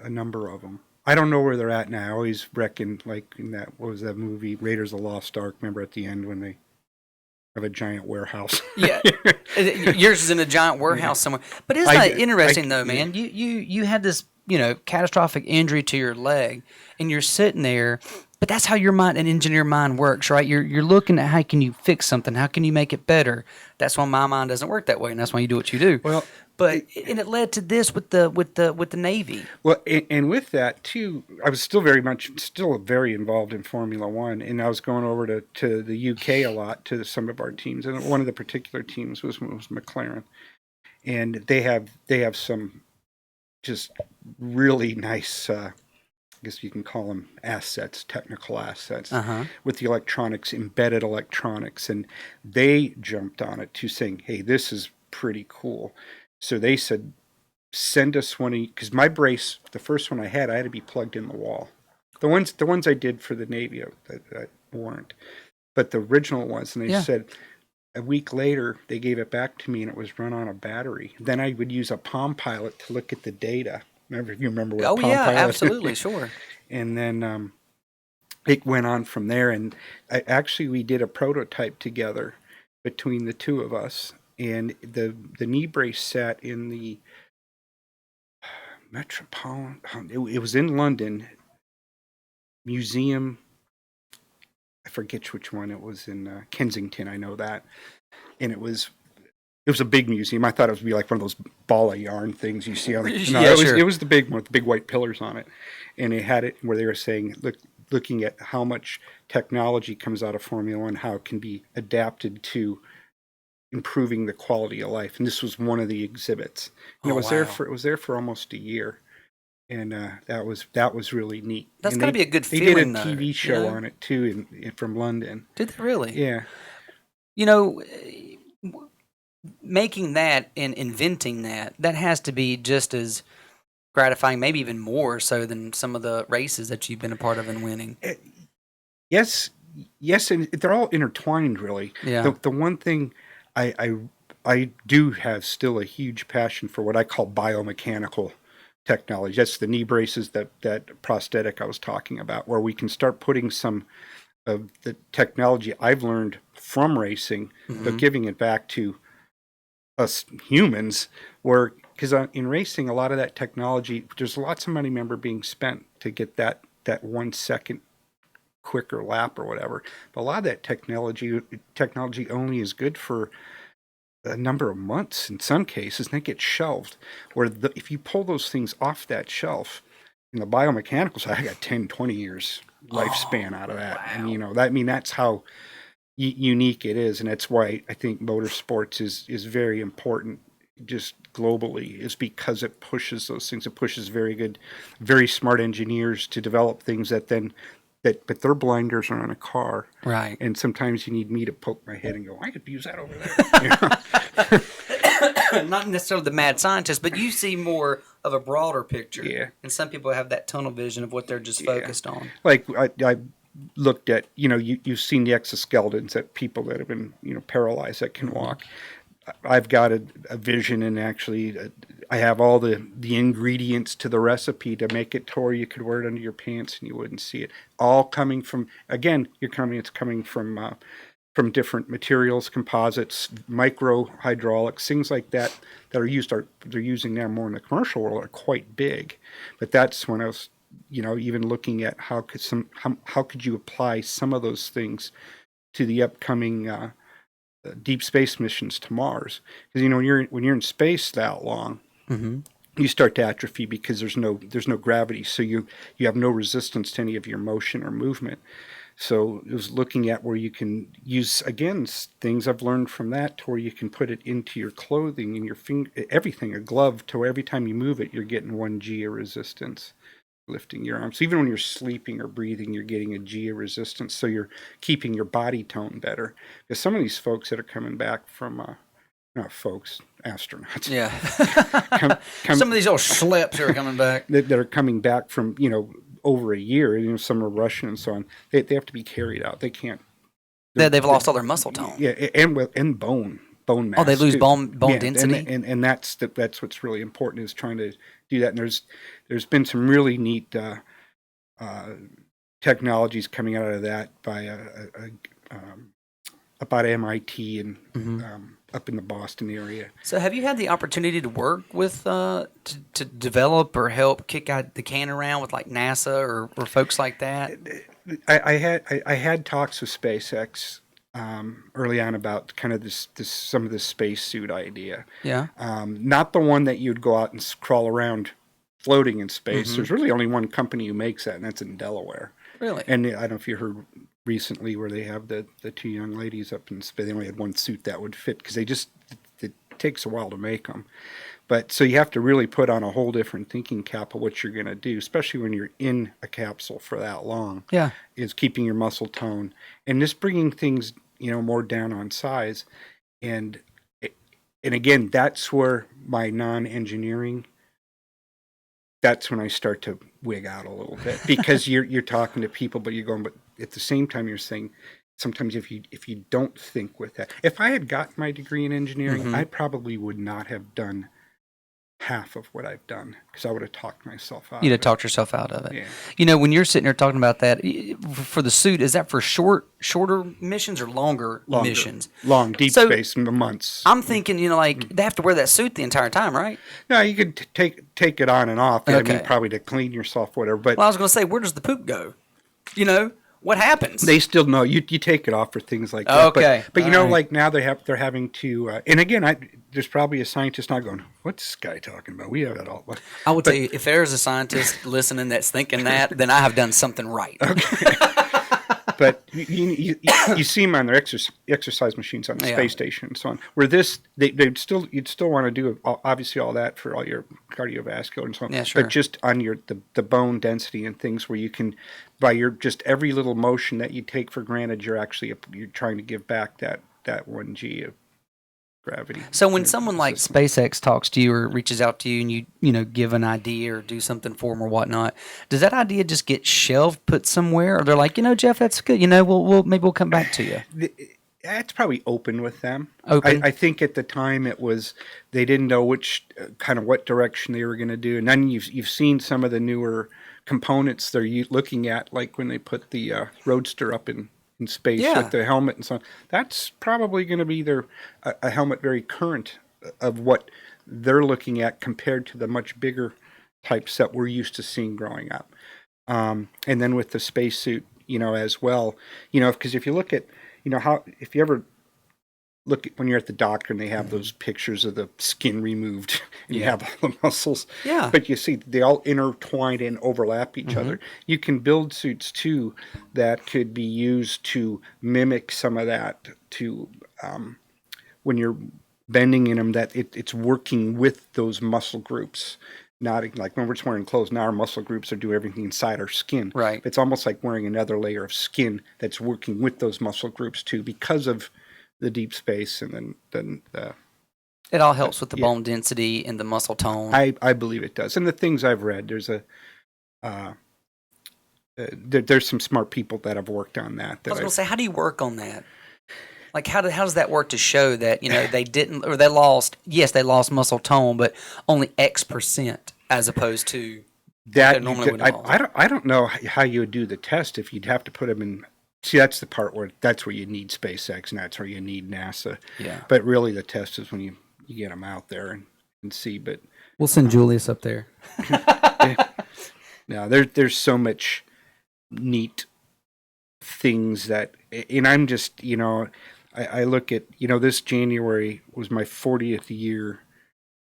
number of them. I don't know where they're at now. I always reckon, like in what was that movie, Raiders of the Lost Ark? Remember at the end when they have a giant warehouse? Yeah, yours is in a giant warehouse somewhere. But isn't that interesting though, man? You had this catastrophic injury to your leg, and you're sitting there. But that's how your mind, an engineer mind, works, right? You're looking at how can you fix something, how can you make it better. That's why my mind doesn't work that way, and that's why you do what you do. Well, But and it led to this with the Navy. Well, and with that too, I was still very involved in Formula One, and I was going over to the UK a lot to some of our teams, and one of the particular teams was McLaren, and they have some just really nice, I guess you can call them assets, technical assets, with the electronics, embedded electronics, and they jumped on it too, saying, "Hey, this is pretty cool." So they said, send us one, because my brace, the first one I had to be plugged in the wall. The ones I did for the Navy that weren't, but the original ones. And they said a week later they gave it back to me, and it was run on a battery. Then I would use a Palm Pilot to look at the data. If you remember what Palm Pilot? Absolutely, sure. And then it went on from there. And we did a prototype together between the two of us. And the knee brace sat in the Metropolitan. It was in London Museum. I forget which one. It was in Kensington. I know that, and it was a big museum. I thought it would be like one of those ball of yarn things you see on. It was the big one with the big white pillars on it, and it had it where they were saying, looking at how much technology comes out of Formula One, how it can be adapted to improving the quality of life, and this was one of the exhibits. And it was there for almost a year, and that was really neat. That's got to be a good feeling. They did a TV show on it too, from London. Did they really? Yeah. Making that and inventing that has to be just as gratifying, maybe even more so than some of the races that you've been a part of and winning. Yes, and they're all intertwined, really. Yeah. The one thing I do have still a huge passion for what I call biomechanical technology. That's the knee braces, that prosthetic I was talking about, where we can start putting some of the technology I've learned from racing, but giving it back to us humans, because in racing, a lot of that technology, there's lots of money, remember, being spent to get that 1 second quicker lap or whatever. But a lot of that technology only is good for a number of months in some cases, and they get shelved. Where if you pull those things off that shelf, in the biomechanical side, I got 10, 20 years lifespan out of that. Wow. And that's how unique it is, and that's why I think motorsports is very important just globally, is because it pushes those things. It pushes very smart engineers to develop things but their blinders are on a car. Right. And sometimes you need me to poke my head and go, I could use that over there. Not necessarily the mad scientist, but you see more of a broader picture. Yeah. And some people have that tunnel vision of what they're just focused on. Like I looked at, you've seen the exoskeletons that people that have been, paralyzed that can walk. I've got a vision, and actually I have all the ingredients to the recipe to make it to where you could wear it under your pants and you wouldn't see it. All coming from, again, it's coming from different materials, composites, micro hydraulics, things like that are used. They're using now more in the commercial world, are quite big. But that's when I was, even looking at how could you apply some of those things to the upcoming deep space missions to Mars, because when you're in space that long, you start to atrophy because there's no gravity, so you have no resistance to any of your motion or movement. So it was looking at where you can use, again, things I've learned from that, to where you can put it into your clothing and your finger, everything, a glove, to where every time you move it, you're getting 1 G of resistance. Lifting your arms. So even when you're sleeping or breathing, you're getting a G of resistance, so you're keeping your body tone better. Because some of these folks that are coming back from, astronauts. Yeah. Some of these old schleps are coming back. that are coming back from, over a year, some are Russian and so on. They have to be carried out. They can't. They've lost all their muscle tone. Yeah, and bone mass. Oh, they lose too. bone density? And that's what's really important, is trying to do that. And there's been some really neat technologies coming out of that by about MIT and up in the Boston area. So have you had the opportunity to work with to develop or help kick out the can around with like NASA or folks like that? I had talks with SpaceX. early on about kind of this some of the spacesuit idea. Yeah. Not the one that you'd go out and crawl around floating in space. Mm-hmm. There's really only one company who makes that, and that's in Delaware. Really? And I don't know if you heard recently where they have the two young ladies up in space. They only had one suit that would fit because it takes a while to make them. But so you have to really put on a whole different thinking cap of what you're going to do, especially when you're in a capsule for that long. Yeah. Is keeping your muscle tone and just bringing things, more down on size. And again, that's where my non-engineering, that's when I start to wig out a little bit because you're talking to people, but you're going, but at the same time you're saying, sometimes if you don't think with that, if I had gotten my degree in engineering, I probably would not have done half of what I've done because I would have talked myself out. You'd have talked yourself out of it. Yeah. When you're sitting there talking about that for the suit, is that for shorter missions or longer missions? Long, deep space, months. I'm thinking, they have to wear that suit the entire time, right? No, you could take it on and off. Okay. I mean, probably to clean yourself, whatever. But I was going to say, where does the poop go? What happens? They still know you take it off for things like that. Okay. But like now they're having to and again there's probably a scientist not going, what's this guy talking about? We have that all. I would tell you, if there's a scientist listening that's thinking that, then I have done something right. Okay. But you see them on their exercise machines on the space station and so on. Where you'd still want to do obviously all that for all your cardiovascular and so on. Yeah, sure. But just on the bone density and things where you can, by your just every little motion that you take for granted, you're trying to give back that 1G of gravity. So when someone like SpaceX talks to you or reaches out to you and you give an idea or do something for them or whatnot, does that idea just get shelved, put somewhere, or they're like, Jeff, that's good. We'll come back to you. That's probably open with them. Open. I think at the time it was they didn't know which what direction they were going to do, and then you've seen some of the newer components they're looking at, like when they put the Roadster up in space with the helmet and so on. That's probably going to be a helmet very current of what they're looking at compared to the much bigger types that we're used to seeing growing up. And then with the spacesuit, as well, because if you look at, if you ever look at when you're at the doctor and they have those pictures of the skin removed and you have all the muscles. Yeah. But you see they all intertwine and overlap each other. You can build suits too that could be used to mimic some of that to when you're bending in them, that it's working with those muscle groups. Not like when we're just wearing clothes, now our muscle groups are doing everything inside our skin. Right. It's almost like wearing another layer of skin that's working with those muscle groups too because of the deep space and then it all helps with the bone density and the muscle tone. I believe it does. And the things I've read, there's there's some smart people that have worked on that. I was going to say, how do you work on that? Like, how does that work to show that, they didn't, or they lost muscle tone, but only X% as opposed to that normally would lose? I don't know how you would do the test if you'd have to put them in. See, that's the part where you need SpaceX and that's where you need NASA. Yeah. But really the test is when you get them out there and see. But we'll send Julius up there. No, there's so much neat things that, and I'm just, I look at, this January was my 40th year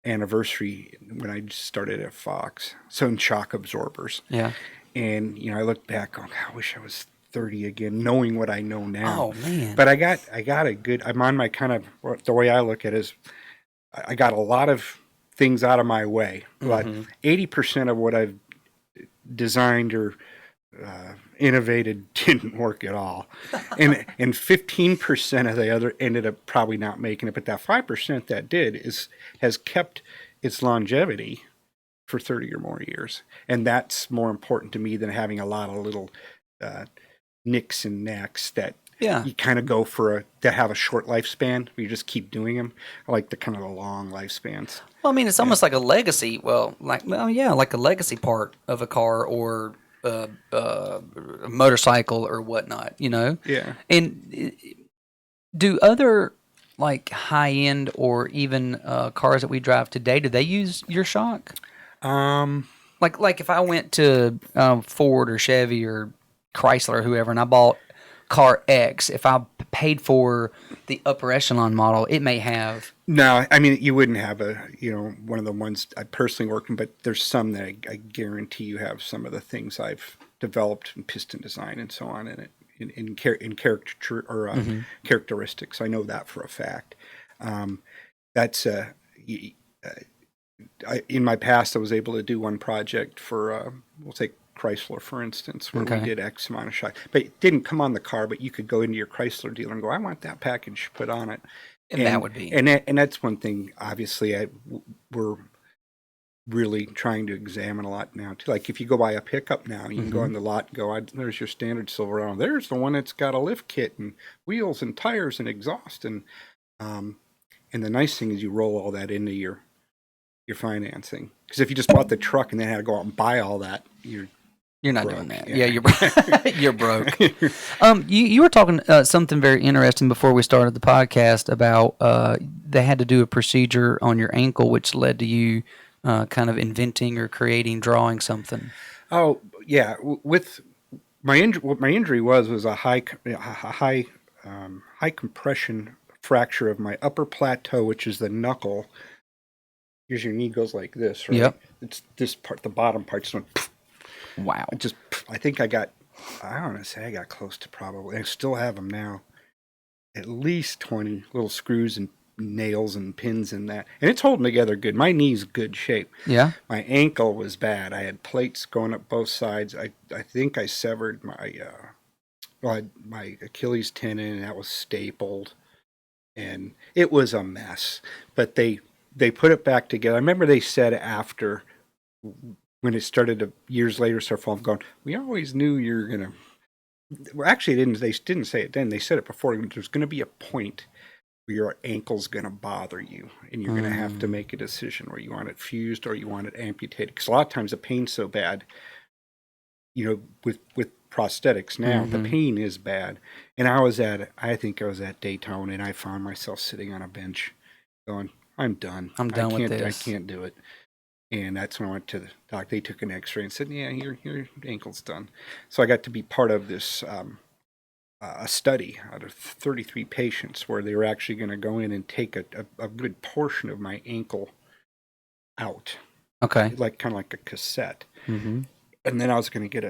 anniversary when I started at Fox. So in shock absorbers. Yeah. And, I look back on, I wish I was 30 again, knowing what I know now. Oh man. But I got a good, I'm on my kind of, the way I look at it is I got a lot of things out of my way. Like 80% of what I've designed or innovated didn't work at all. and 15% of the other ended up probably not making it. But that 5% that did has kept its longevity for 30 or more years. And that's more important to me than having a lot of little nicks and knacks that you kind of go for that have a short lifespan. You just keep doing them. I like the kind of the long lifespans. Well, I mean, it's almost like a legacy. Like a legacy part of a car or a motorcycle or whatnot. Yeah. And do other like high end or even cars that we drive today, do they use your shock? Like if I went to Ford or Chevy or Chrysler or whoever, and I bought car X, if I paid for the upper echelon model, it may have. No, I mean, you wouldn't have one of the ones I personally work in, but there's some that I guarantee you have some of the things I've developed in piston design and so on in it, in character or characteristics. I know that for a fact. That's in my past, I was able to do one project for, we'll take Chrysler, for instance, where we did X amount of shock. But it didn't come on the car, but you could go into your Chrysler dealer and go, I want that package put on it. And that would be. And that's one thing, obviously, we're really trying to examine a lot now, too. Like, if you go buy a pickup now, you can go on the lot and go, there's your standard Silverado. There's the one that's got a lift kit and wheels and tires and exhaust. And the nice thing is you roll all that into your financing. Because if you just bought the truck and then had to go out and buy all that, you're not broke. Doing that. Yeah, you're broke. You were talking something very interesting before we started the podcast about they had to do a procedure on your ankle, which led to you kind of inventing or drawing something. Oh yeah, with my injury, what my injury was a high compression fracture of my upper plateau, which is the knuckle. Here's your knee goes like this, right? Yep. It's this part, the bottom part just went. Wow. I think I got close to probably, I still have them now, at least 20 little screws and nails and pins in that. And it's holding together good. My knee's good shape. Yeah. My ankle was bad. I had plates going up both sides. I think I severed my Achilles tendon, and that was stapled. And it was a mess. But they put it back together. I remember they said after, when it started to, years later, start falling, going, we always knew you were going to, well, actually, they didn't say it then. They said it before. There's going to be a point where your ankle's going to bother you, and you're going to have to make a decision where you want it fused or you want it amputated. Because a lot of times the pain's so bad, with prosthetics now, the pain is bad. And I think I was at Daytona, and I found myself sitting on a bench going, I'm done. I'm done with this. I can't do it. And that's when I went to the doc. They took an x-ray and said, yeah, your ankle's done. So I got to be part of this a study out of 33 patients where they were actually going to go in and take a good portion of my ankle out. Okay. Kind of like a cassette. Mm-hmm. And then I was going to get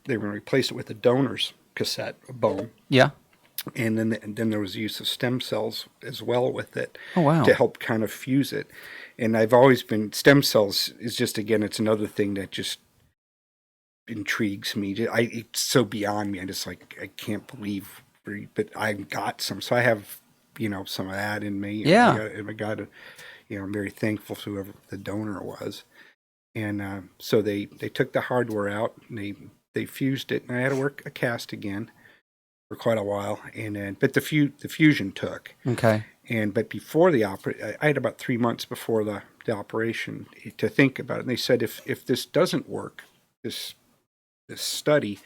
they were going to replace it with a donor's cassette, a bone. Yeah. And then there was the use of stem cells as well with it. Oh, wow. To help kind of fuse it. And I've always been, stem cells is just, again, it's another thing that just intrigues me. It's so beyond me. I just I can't believe, but I've got some. So I have, some of that in me. Yeah. I got I'm very thankful to whoever the donor was. And so they took the hardware out and they fused it, and I had to work a cast again for quite a while. And then, but the fusion took. Okay. But before the operation, I had about 3 months before the operation to think about it. And they said, if this doesn't work, this study,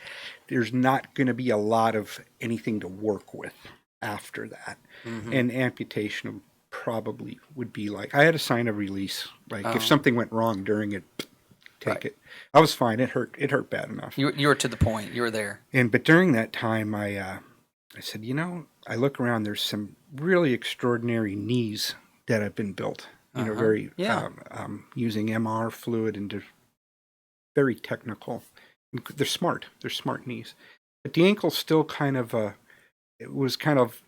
there's not going to be a lot of anything to work with after that. Mm-hmm. And amputation probably would be I had to sign a release. If something went wrong during it, take it. I was fine. It hurt bad enough. You were to the point. You were there. But during that time, I said, I look around, there's some really extraordinary knees that have been built, very, using MR fluid and very technical. They're smart knees. But the ankle's still it was kind of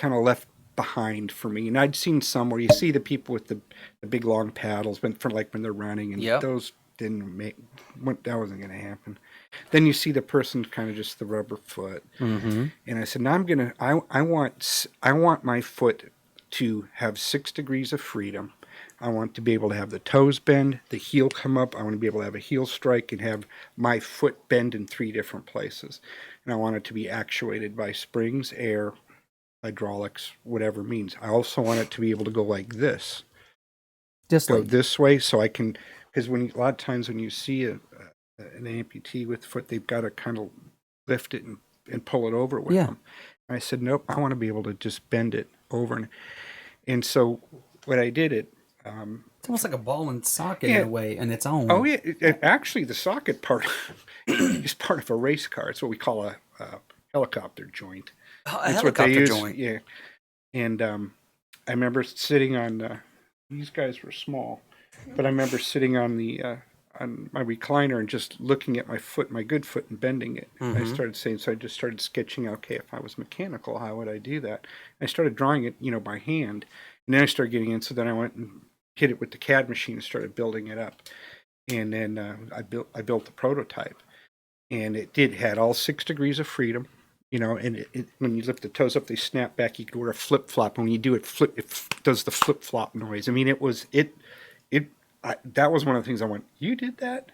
left behind for me. And I'd seen some where you see the people with the big long paddles, when they're running, and those that wasn't going to happen. Then you see the person kind of just the rubber foot. Mm-hmm. And I said, now I want my foot to have 6 degrees of freedom. I want to be able to have the toes bend, the heel come up. I want to be able to have a heel strike and have my foot bend in 3 different places. And I want it to be actuated by springs, air, hydraulics, whatever means. I also want it to be able to go like this. Just go this way, so I can, because a lot of times when you see an amputee with foot, they've got to kind of lift it and pull it over with them. And I said, nope, I want to be able to just bend it over. And so what I did, it's almost like a ball and socket in a way, and its own. Oh, yeah. Actually, the socket part is part of a race car. It's what we call helicopter joint. Oh, a That's what they helicopter use. joint. Yeah. And I remember sitting on. These guys were small, but I remember sitting on my recliner and just looking at my foot, my good foot, and bending it. And I started saying, so I just started sketching out, okay, if I was mechanical, how would I do that? And I started drawing it, by hand. And then I started getting in. So then I went and hit it with the CAD machine and started building it up. And then I built the prototype, and it had all 6 degrees of freedom. And when you lift the toes up, they snap back. You could wear a flip flop. When you do it, it does the flip flop noise. I mean, that was one of the things I went, you did that?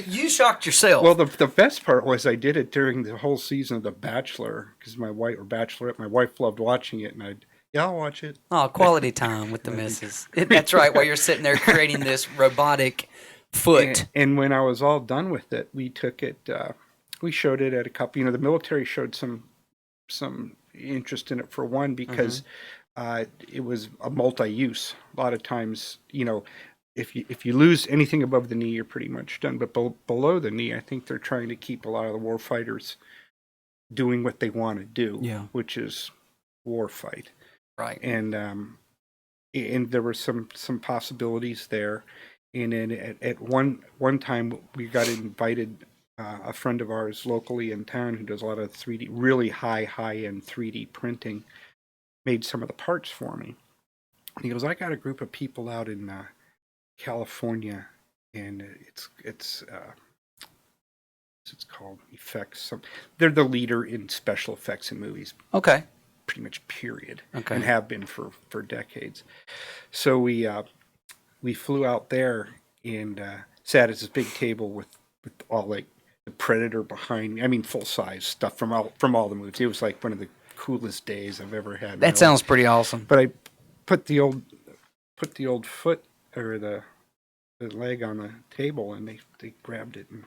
You shocked yourself. Well, the best part was I did it during the whole season of The Bachelor, because my wife loved watching it, and I'll watch it. Oh, quality time with the missus. That's right, while you're sitting there creating this robotic foot. And when I was all done with it, we took it, we showed it at a couple, the military showed some interest in it for one, because it was a multi-use. A lot of times, if you lose anything above the knee, you're pretty much done. But below the knee, I think they're trying to keep a lot of the war fighters doing what they want to do, which is war fight. Right. And there were some possibilities there. And then at one time, we got invited. A friend of ours locally in town who does a lot of 3D, really high-end 3D printing, made some of the parts for me. And he goes, I got a group of people out in California, and it's called effects. They're the leader in special effects in movies. Okay. Pretty much period. Okay. And have been for decades. So we flew out there and sat at this big table with all like the Predator behind me. I mean, full size stuff from all the movies. It was like one of the coolest days I've ever had. That sounds pretty awesome. But I put the old foot or the leg on the table, and they grabbed it, and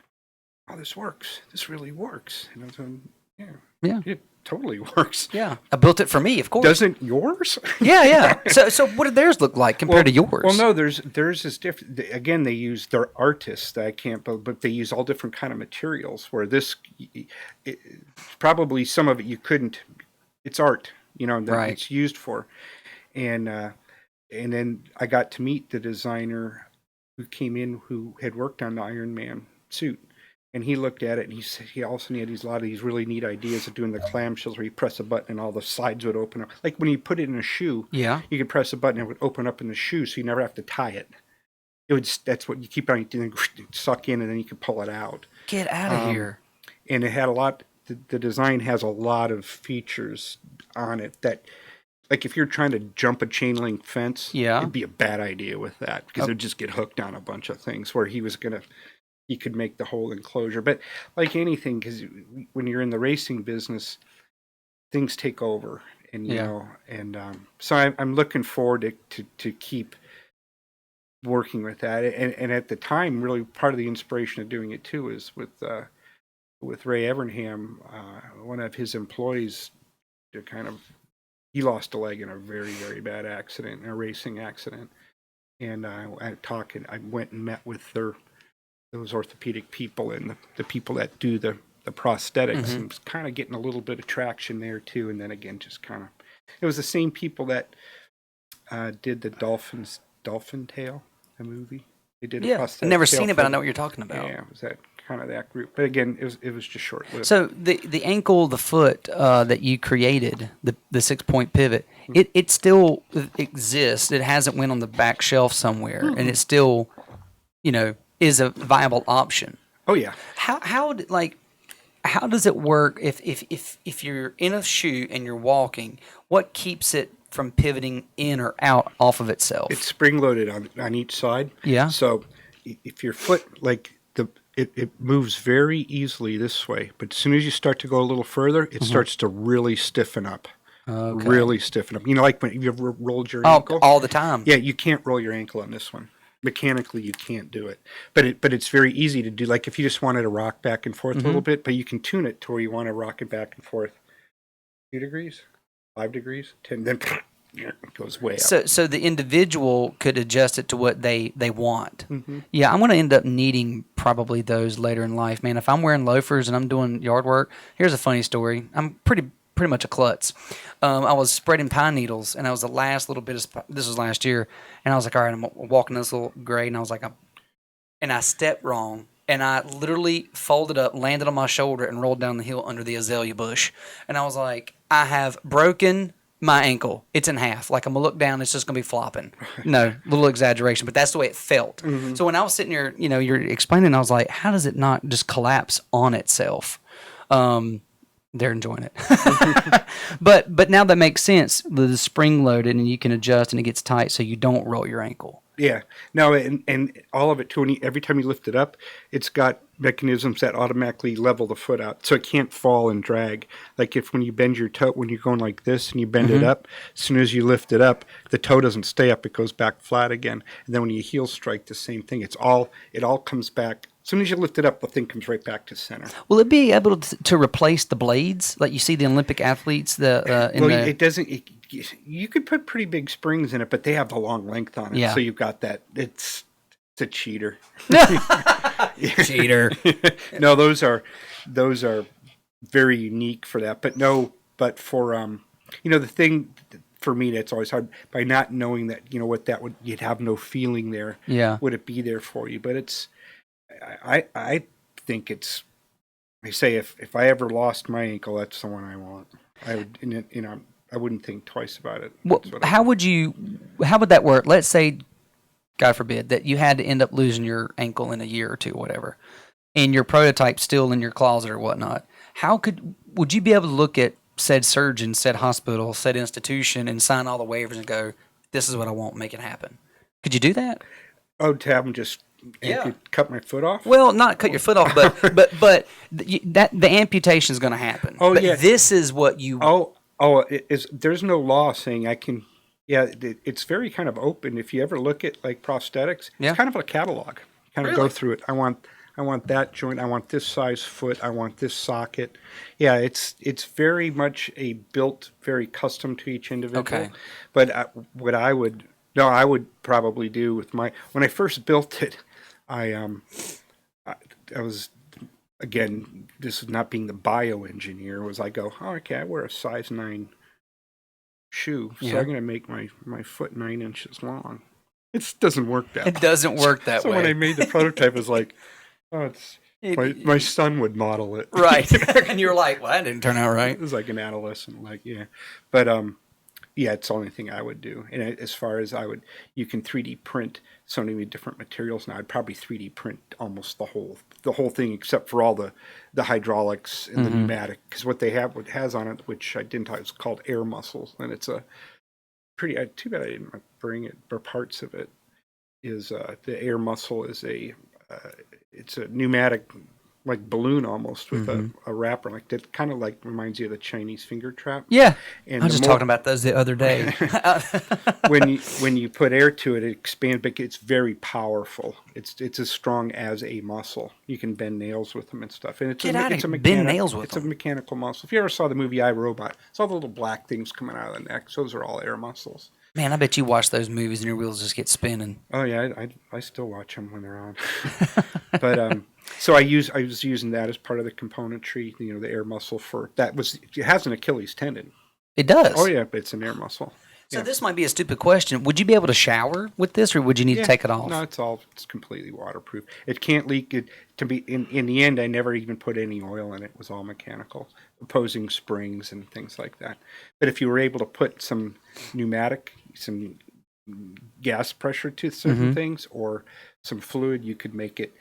this works. This really works. And I was going, yeah, it totally works. Yeah, I built it for me, of course. Doesn't yours? Yeah. So what did theirs look like compared to yours? Well, no, theirs is different. Again, they're artists that I can't, but they use all different kind of materials. Where this, probably some of it you couldn't. It's art, that right. It's used for, and then I got to meet the designer who came in who had worked on the Iron Man suit. And he looked at it, and he also had a lot of these really neat ideas of doing the clamshells where you press a button and all the sides would open up. Like when you put it in a shoe, you could press a button and it would open up in the shoe, so you never have to tie it. That's what you keep on doing, suck in, and then you can pull it out. Get out of here. And it had a lot, the design has a lot of features on it that, like if you're trying to jump a chain link fence, it'd be a bad idea with that, because it would just get hooked on a bunch of things, where he could make the whole enclosure. But like anything, because when you're in the racing business, things take over, and so I'm looking forward to keep working with that. And at the time, really part of the inspiration of doing it too is with Ray Evernham, one of his employees, he lost a leg in a very, very bad accident, a racing accident, and I went and met with those orthopedic people and the people that do the prosthetics, and was kind of getting a little bit of traction there too. And then again, it was the same people that did the Dolphin Tale, the movie. They did a prosthetic. I've never seen it, but I know what you're talking about. Yeah, it was that group. But again, it was just short lived. So the ankle, the foot that you created, the 6-point pivot, it still exists. It hasn't went on the back shelf somewhere, and it still, is a viable option. Oh yeah. How does it work if you're in a shoe and you're walking? What keeps it from pivoting in or out off of itself? It's spring loaded on each side. Yeah. So if your foot it moves very easily this way, but as soon as you start to go a little further, it starts to really stiffen up. Okay. Really stiffen up. Like when you've ever rolled your ankle all the time. Yeah, you can't roll your ankle on this one. Mechanically, you can't do it, but it's very easy to do. Like if you just wanted to rock back and forth a little bit, but you can tune it to where you want to rock it back and forth 2 degrees, 5 degrees, 10, then it goes way up. So the individual could adjust it to what they want. Yeah, I'm going to end up needing probably those later in life, man. If I'm wearing loafers and I'm doing yard work, here's a funny story. I'm pretty much a klutz. I was spreading pine needles, and I was the last little bit of this was last year, and I was like, all right, I'm walking this little grade, and I was like, and I stepped wrong. And I literally folded up, landed on my shoulder, and rolled down the hill under the azalea bush. And I was like, I have broken my ankle. It's in half. Like, I'm going to look down, it's just going to be flopping. No, little exaggeration, but that's the way it felt. So when I was sitting here, you're explaining, I was like, how does it not just collapse on itself? They're enjoying it. But now that makes sense. The spring loaded, and you can adjust, and it gets tight so you don't roll your ankle. Yeah. No, and all of it too. Every time you lift it up, it's got mechanisms that automatically level the foot out, so it can't fall and drag. Like when you bend your toe, when you're going like this and you bend it up, as soon as you lift it up, the toe doesn't stay up; it goes back flat again. And then when you heel strike, the same thing. It all comes back. As soon as you lift it up, the thing comes right back to center. Will it be able to replace the blades, like you see the Olympic athletes? It doesn't. You could put pretty big springs in it, but they have the long length on it, Yeah. so you've got that. It's a cheater. Cheater. No, those are very unique for that. But for the thing for me that's always hard by not knowing that you'd have no feeling there. Yeah. Would it be there for you? But I think it's. I say if I ever lost my ankle, that's the one I want. I would I wouldn't think twice about it. Well, how would that work? Let's say, God forbid, that you had to end up losing your ankle in a year or two, whatever, and your prototype's still in your closet or whatnot. Would you be able to look at said surgeon, said hospital, said institution, and sign all the waivers and go, this is what I want, make it happen? Could you do that? Oh, to have them just cut my foot off? Well, not cut your foot off, but the amputation is going to happen. Oh, but yeah. This is what you. There's no law saying I can. Yeah, it's very kind of open. If you ever look at like prosthetics, it's kind of a catalog. Kind of go through it. I want that joint. I want this size foot. I want this socket. Yeah, it's very much very custom to each individual. Okay. But I would probably do with when I first built it, I was. Again, this is not being the bioengineer. Was I go, okay, I wear a size 9 shoe, so I'm going to make my foot 9 inches long. It doesn't work that way. It doesn't work that way. So when I made the prototype, it was like, my son would model it. Right. And you were like, well, that didn't turn out right. It was like an adolescent, But, it's the only thing I would do. And as far as you can 3D print so many different materials now. I'd probably 3D print almost the whole thing, except for all the hydraulics and the pneumatic. Because what it has on it, which I didn't talk, it's called air muscles, and it's a pretty. Too bad I didn't bring it, or parts of it. Is the air muscle is it's a pneumatic like balloon almost with a wrapper like that, kind of like reminds you of the Chinese finger trap. Yeah, and I was just talking about those the other day. when you put air to it, it expands, but it's very powerful. It's as strong as a muscle. You can bend nails with them and stuff. And bend nails with them. It's a mechanical muscle. If you ever saw the movie I, Robot, it's all the little black things coming out of the neck. Those are all air muscles. Man, I bet you watch those movies and your wheels just get spinning. Oh yeah, I still watch them when they're on. But so I was using that as part of the componentry. The air muscle it has an Achilles tendon. It does. Oh yeah, but it's an air muscle. So this might be a stupid question. Would you be able to shower with this, or would you need to take it off? No, it's completely waterproof. It can't leak. It to be in the end. I never even put any oil in it. It was all mechanical, opposing springs and things like that. But if you were able to put some some gas pressure to certain things, or some fluid, you could make it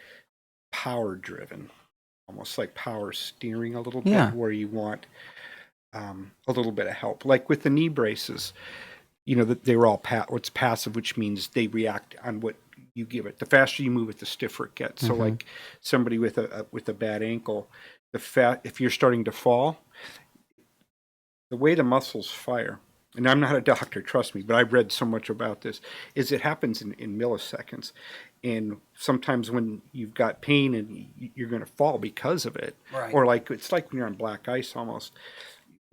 power driven, almost like power steering a little bit, where you want a little bit of help, like with the knee braces. That they were all what's passive, which means they react on what you give it. The faster you move it, the stiffer it gets. So like somebody with a bad ankle, if you're starting to fall, the way the muscles fire, and I'm not a doctor, trust me, but I've read so much about this, is it happens in milliseconds. And sometimes when you've got pain and you're going to fall because of it, right. Or it's like when you're on black ice almost.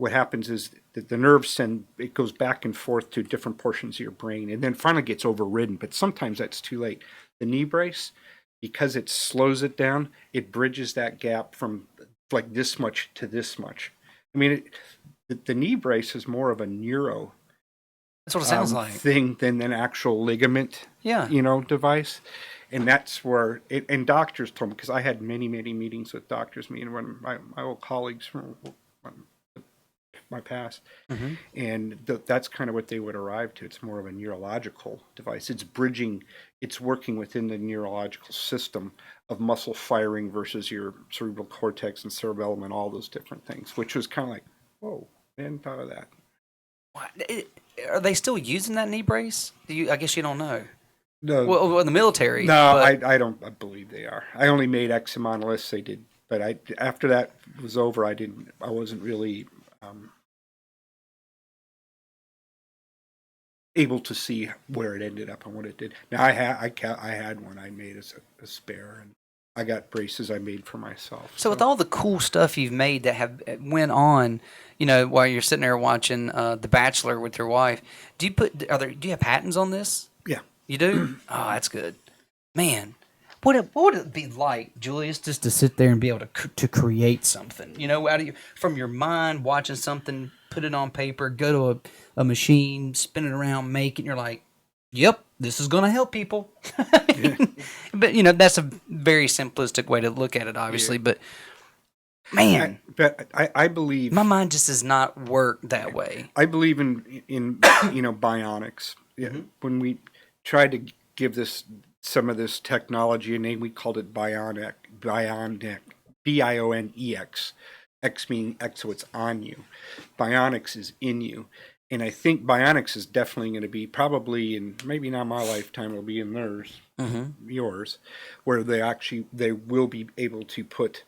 what happens is that the nerves it goes back and forth to different portions of your brain, and then finally gets overridden. But sometimes that's too late. The knee brace, because it slows it down, it bridges that gap from like this much to this much. I mean, the knee brace is more of a neuro That's what it sounds like. thing than an actual ligament, Yeah. device. And that's where and doctors told me, because I had many meetings with doctors, me and one of my old colleagues from my past, and that's kind of what they would arrive to. It's more of a neurological device. It's working within the neurological system of muscle firing versus your cerebral cortex and cerebellum and all those different things, which was kind of like, whoa, I hadn't thought of that. Are they still using that knee brace? I guess you don't know. No, Well, in the military. no, but- I don't. I believe they are. I only made X amount of lists. They did, but after that was over, I wasn't really able to see where it ended up and what it did. Now I had one I made as a spare, and I got braces I made for myself. So with all the cool stuff you've made that have went on, while you're sitting there watching The Bachelor with your wife, do you have patents on this? Yeah. You do? Oh, that's good, man. What would it be like, Julius, just to sit there and be able to create something? From your mind, watching something, put it on paper, go to a machine, spin it around, make it, and you're like, yep, this is going to help people. But, that's a very simplistic way to look at it, obviously. Yeah. But, man. I believe... My mind just does not work that way. I believe in bionics. Mm-hmm. When we tried to give some of this technology a name, we called it bionic, B-I-O-N-E-X. X meaning X, so it's on you. Bionics is in you. And I think bionics is definitely going to be, probably in, maybe not my lifetime, it'll be in theirs, yours, where they will be able to put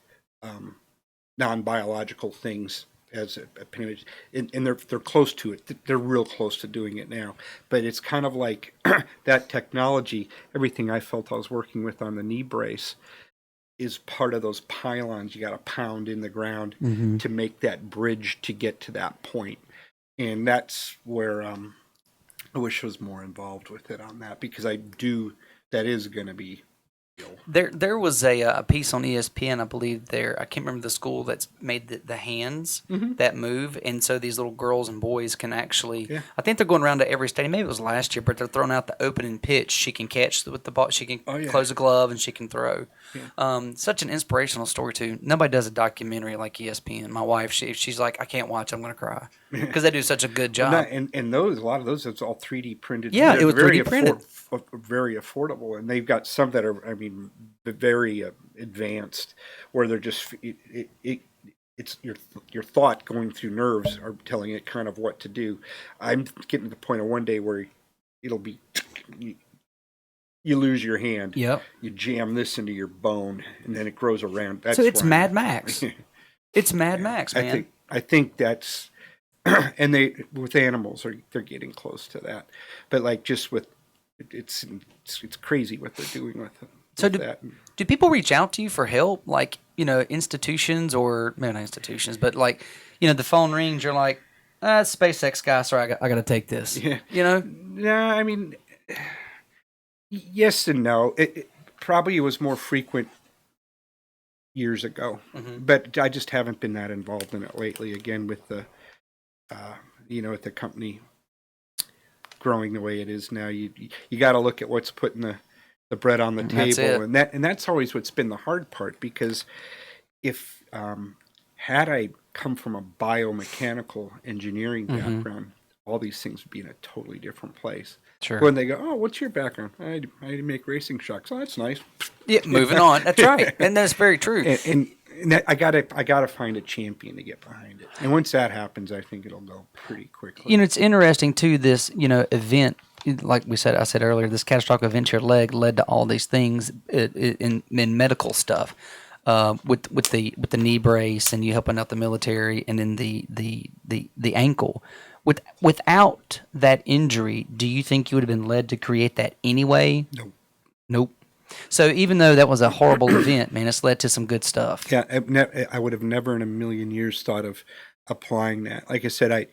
non-biological things as a appendage, and they're close to it. They're real close to doing it now. But it's kind of like that technology, everything I felt I was working with on the knee brace, is part of those pylons you got to pound in the ground to make that bridge to get to that point. And that's where I wish I was more involved with it on that, because that is going to be There was a piece on ESPN, I believe. I can't remember the school that's made the hands that move, and so these little girls and boys can actually. Yeah. I think they're going around to every stadium. Maybe it was last year, but they're throwing out the opening pitch. She can catch with the ball. She can close a glove, and she can throw. Yeah. Such an inspirational story too. Nobody does a documentary like ESPN. My wife, she's like, I can't watch. I'm going to cry because they do such a good job. Well, and a lot of those, it's all 3D printed. Yeah, it was 3D printed. Very affordable, and they've got some that are, very advanced, where they're just it's your thought going through nerves are telling it kind of what to do. I'm getting to the point of one day where it'll be you lose your hand. Yep. You jam this into your bone, and then it grows around. So it's Mad Max. It's Mad Max, man. I think that's, and with animals they're getting close to that, but like just with. It's crazy what they're doing with it. So do people reach out to you for help? Like, institutions, or maybe not institutions, but like, the phone rings, you're like, SpaceX guy, sorry, I got to take this. Yeah. Yeah, yes and no. It probably was more frequent years ago, but I just haven't been that involved in it lately. Again, with the, with the company growing the way it is now, you got to look at what's putting the bread on the table, and that's always what's been the hard part, because if had I come from a biomechanical engineering background, all these things would be in a totally different place. Sure. When they go, oh, what's your background? I make racing shocks. Oh, that's nice. Yeah, moving on. That's right, and that's very true. And I gotta find a champion to get behind it, and once that happens, I think it'll go pretty quickly. It's interesting too. This event, like I said earlier, this catastrophic event to your leg led to all these things in medical stuff, with the knee brace, and you helping out the military, and then the ankle. Without that injury, do you think you would have been led to create that anyway? Nope. So even though that was a horrible event, man, it's led to some good stuff. Yeah, I would have never in a million years thought of applying that. Like I said,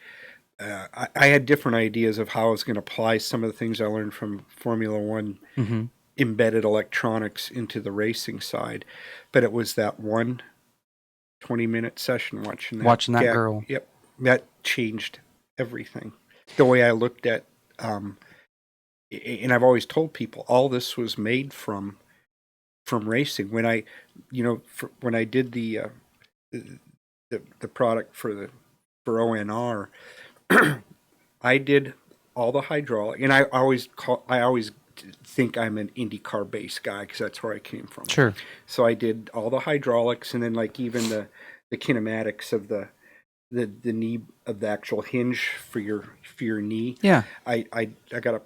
I had different ideas of how I was going to apply some of the things I learned from Formula One Mm-hmm. embedded electronics into the racing side, but it was that 20-minute session Watching that girl. Yep, that changed everything. The way I looked at, and I've always told people, all this was made from racing. When I, when I did the product for ONR, I did all the hydraulic, and I always think I'm an IndyCar based guy because that's where I came from. Sure. So I did all the hydraulics, and then like even the kinematics of the knee, of the actual hinge for your knee. Yeah. I got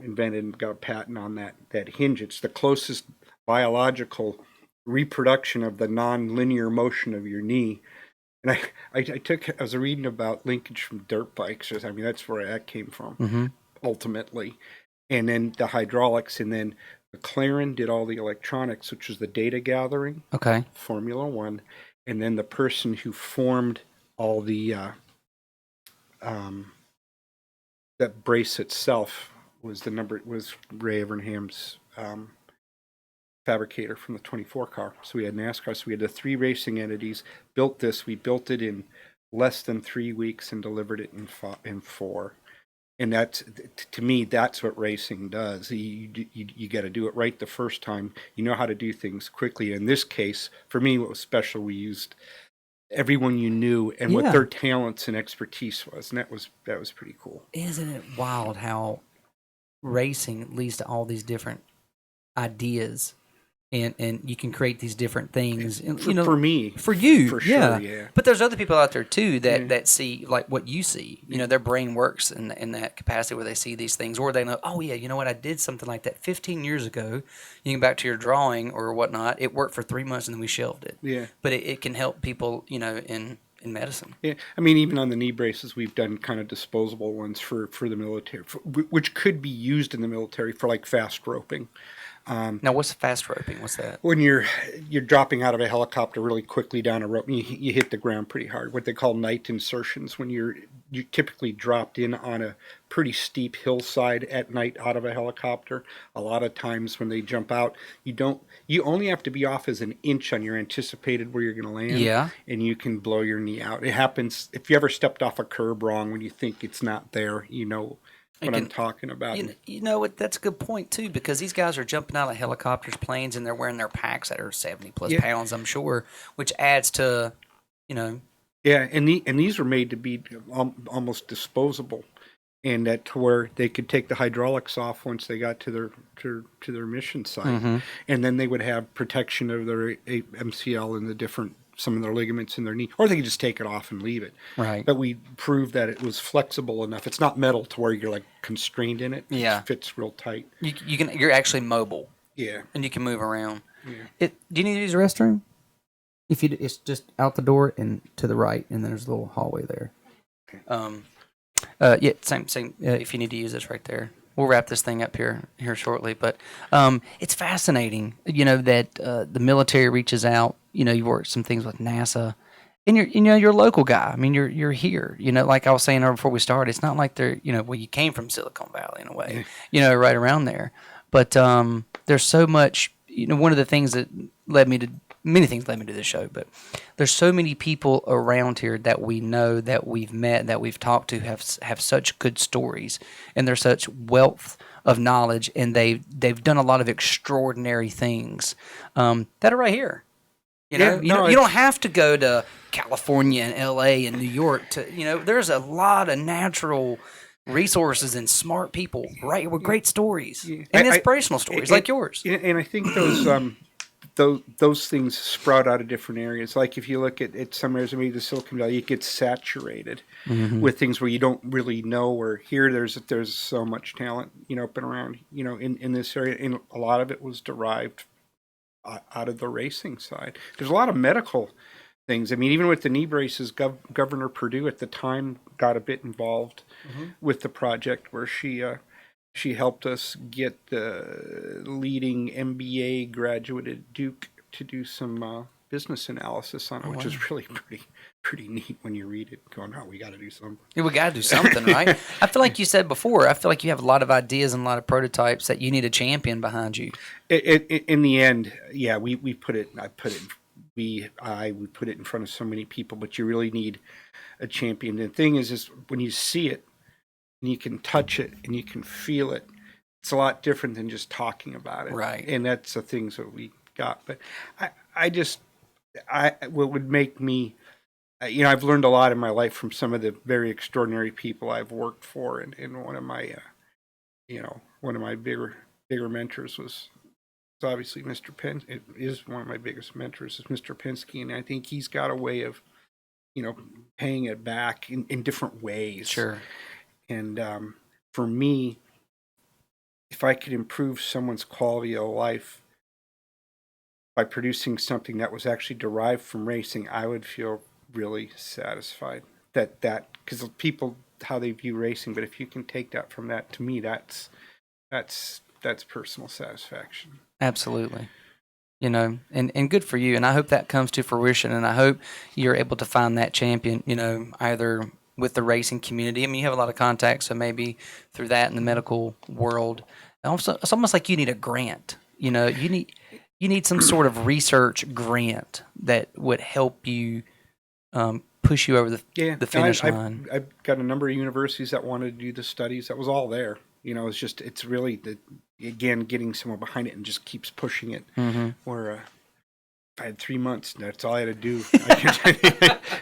invented and got a patent on that hinge. It's the closest biological reproduction of the non-linear motion of your knee. And I was reading about linkage from dirt bikes. I mean, that's where that came from, Mm-hmm. ultimately. And then the hydraulics, and then McLaren did all the electronics, which was the data gathering. Okay. Formula One. And then the person who formed all the that brace itself was Ray Evernham's fabricator from the 24 car. So we had NASCAR. So we had the 3 racing entities, built this. We built it in less than 3 weeks and delivered it in 4. And that's, to me, that's what racing does. You got to do it right the first time. You know how to do things quickly. In this case, for me, what was special, we used everyone you knew and what their talents and expertise was, and that was pretty cool. Isn't it wild how racing leads to all these different ideas, and you can create these different things. And, For me, for you, for sure, yeah. But there's other people out there too that see like what you see. Their brain works in that capacity where they see these things, or they know, oh yeah, you know what, I did something like that 15 years ago. You can back to your drawing or whatnot. It worked for 3 months and then we shelved it. Yeah, but it can help people, in medicine. Yeah, I mean, even on the knee braces, we've done kind of disposable ones for the military, which could be used in the military for like fast roping. Now, what's fast roping? What's that? When you're dropping out of a helicopter really quickly down a rope, you hit the ground pretty hard. What they call night insertions, when you typically dropped in on a pretty steep hillside at night out of a helicopter. A lot of times when they jump out, you only have to be off as an inch on your anticipated where you're going to land. Yeah. And you can blow your knee out. It happens if you ever stepped off a curb wrong when you think it's not there. What I'm talking about. You know what? That's a good point too, because these guys are jumping out of helicopters, planes, and they're wearing their packs that are 70 plus pounds, I'm sure, which adds to, Yeah, and these were made to be almost disposable, and that to where they could take the hydraulics off once they got to their mission site, and then they would have protection of their MCL and some of their ligaments in their knee, or they could just take it off and leave it. Right. But we proved that it was flexible enough. It's not metal to where you're like constrained in it. Yeah. It fits real tight. You're actually mobile. Yeah. And you can move around. Yeah. Do you need to use the restroom? It's just out the door and to the right, and then there's a little hallway there. Yeah, same. If you need to use this right there. We'll wrap this thing up here shortly, but it's fascinating, that the military reaches out. You work some things with NASA, and you're a local guy. I mean, you're here. Like I was saying before we started, it's not like they're you came from Silicon Valley in a way, right around there. But there's so much. One of the things that many things led me to this show, but there's so many people around here that we know, that we've met, that we've talked to, have such good stories, and there's such wealth of knowledge, and they've done a lot of extraordinary things that are right here. You don't have to go to California and LA and New York to, there's a lot of natural resources and smart people right with great stories and inspirational stories like yours. And I think those things sprout out of different areas. Like if you look at some areas, maybe the Silicon Valley, it gets saturated with things where you don't really know. Or here, there's so much talent, up and around, in this area, and a lot of it was derived out of the racing side. There's a lot of medical things. I mean, even with the knee braces, Governor Perdue at the time got a bit involved with the project where she helped us get the leading MBA graduate at Duke to do some business analysis on it, which is really pretty neat when you read it. Going, oh, we got to do something. Yeah, we got to do something, right? I feel like you said before. I feel like you have a lot of ideas and a lot of prototypes that you need a champion behind you. In the end, yeah, we put it. We put it in front of so many people, but you really need a champion. The thing is when you see it and you can touch it and you can feel it, it's a lot different than just talking about it. Right. And that's the things that we got. But what would make me, I've learned a lot in my life from some of the very extraordinary people I've worked for. And one of my, one of my bigger mentors was obviously Mr. Penske. It is one of my biggest mentors is Mr. Penske. And I think he's got a way of, paying it back in different ways. Sure. And for me, if I could improve someone's quality of life by producing something that was actually derived from racing, I would feel really satisfied. That because people how they view racing, but if you can take that from that, to me, that's personal satisfaction. Absolutely. And good for you. And I hope that comes to fruition. And I hope you're able to find that champion, either with the racing community. I mean, you have a lot of contacts, so maybe through that in the medical world. And also, it's almost like you need a grant. You need some sort of research grant that would help you push you over the finish line. I've got a number of universities that wanted to do the studies. That was all there. It's really again getting someone behind it and just keeps pushing it. Mm-hmm. Where I had 3 months, and that's all I had to do.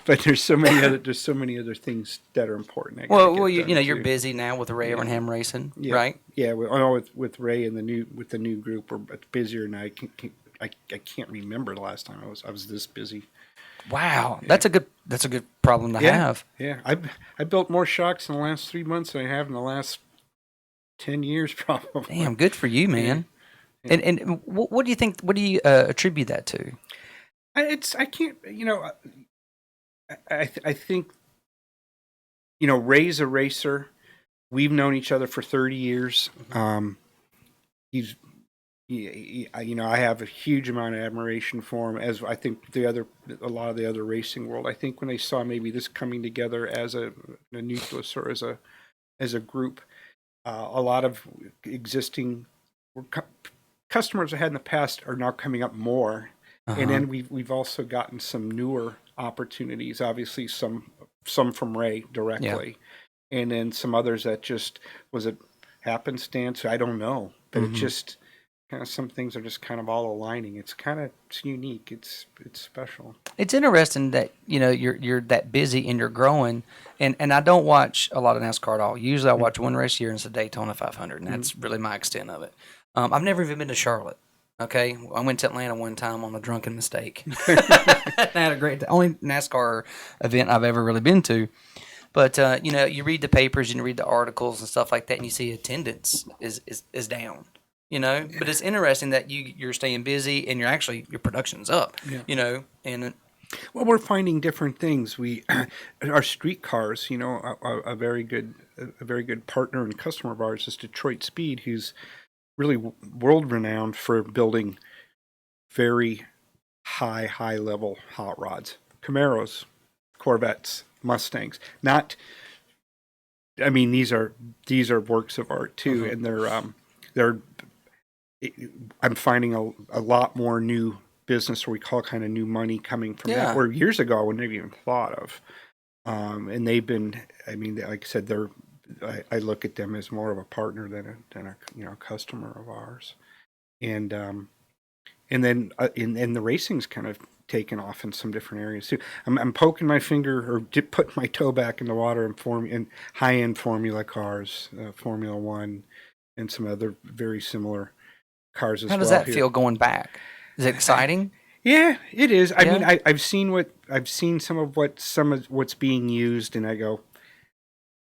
But there's so many other things that are important. You're busy now with Ray Evernham Racing, right? Yeah, with Ray and the new group, we're busier, and I can't remember the last time I was this busy. Wow, that's a good problem to have. Yeah, I built more shocks in the last 3 months than I have in the last 10 years, probably. Damn, good for you, man. Yeah. And what do you think? What do you attribute that to? I can't. I think. Ray's a racer. We've known each other for 30 years. I have a huge amount of admiration for him, as I think a lot of the other racing world. I think when they saw maybe this coming together as a nucleus or as a group, a lot of existing customers I had in the past are now coming up more, and then we've also gotten some newer opportunities. Obviously, some from Ray directly, and then some others that just was it happenstance. I don't know, but it just kind of some things are just kind of all aligning. It's unique. It's special. It's interesting that you're that busy and you're growing. And I don't watch a lot of NASCAR at all. Usually I watch one race a year, and it's the Daytona 500, and that's really my extent of it. I've never even been to Charlotte. Okay, I went to Atlanta one time on a drunken mistake. I had a great only NASCAR event I've ever really been to. But you read the papers and you read the articles and stuff like that, and you see attendance is down. But it's interesting that you're staying busy and your production's up. Yeah. And well, we're finding different things. Our streetcars, a very good partner and customer of ours is Detroit Speed, who's really world renowned for building very high level hot rods, Camaros, Corvettes, Mustangs. These are works of art too, and they're. I'm finding a lot more new business, or we call kind of new money, coming from that. Where years ago I wouldn't have even thought of. And they've been. Like I said, I look at them as more of a partner than a customer of ours. And then the racing's kind of taken off in some different areas too. I'm poking my finger or putting my toe back in the water in high-end Formula cars, Formula One, and some other very similar cars as well. How does that feel going back? Is it exciting? Yeah, it is. I mean, I've seen some of what's being used, and I go,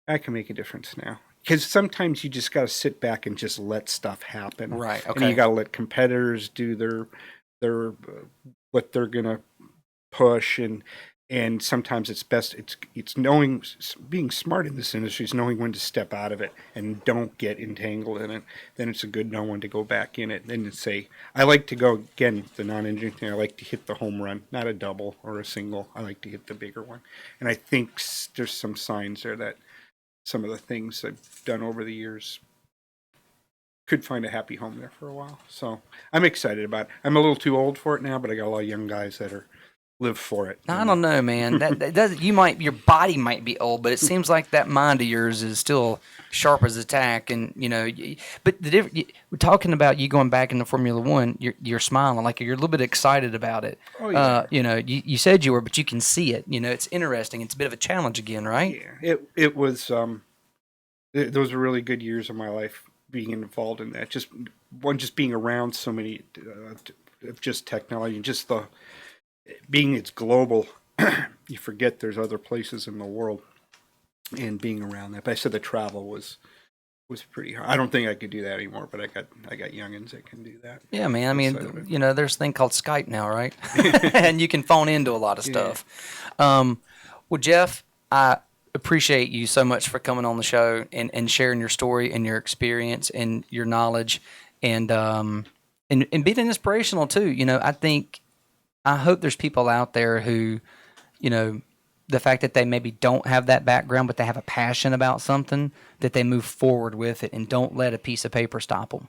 I can make a difference now. Because sometimes you just got to sit back and just let stuff happen. Right. Okay. And you got to let competitors do their what they're gonna push, and and sometimes it's best it's knowing, being smart in this industry is knowing when to step out of it and don't get entangled in it. Then it's a good know when to go back in it. Then to say, I like to go again, the non-engineering thing, I like to hit the home run, not a double or a single. I like to hit the bigger one. And I think there's some signs there that some of the things I've done over the years could find a happy home there for a while. So I'm excited about it. I'm a little too old for it now, but I got a lot of young guys that are live for it. I don't know, man. That does, your body might be old, but it seems like that mind of yours is still sharp as a tack. And but we're talking about you going back into Formula One. You're smiling like you're a little bit excited about it. Oh yeah. You said you were, but you can see it. It's interesting. It's a bit of a challenge again, right? Yeah. It was. Those were really good years of my life being involved in that. Just being around so many of just technology and just the being it's global. You forget there's other places in the world, and being around that. But I said the travel was pretty hard. I don't think I could do that anymore, but I got youngins that can do that. Yeah, man. I mean, there's a thing called Skype now, right? And you can phone into a lot of stuff. Well, Jeff, I appreciate you so much for coming on the show and sharing your story and your experience and your knowledge and being inspirational too. I hope there's people out there who, the fact that they maybe don't have that background, but they have a passion about something, that they move forward with it and don't let a piece of paper stop them.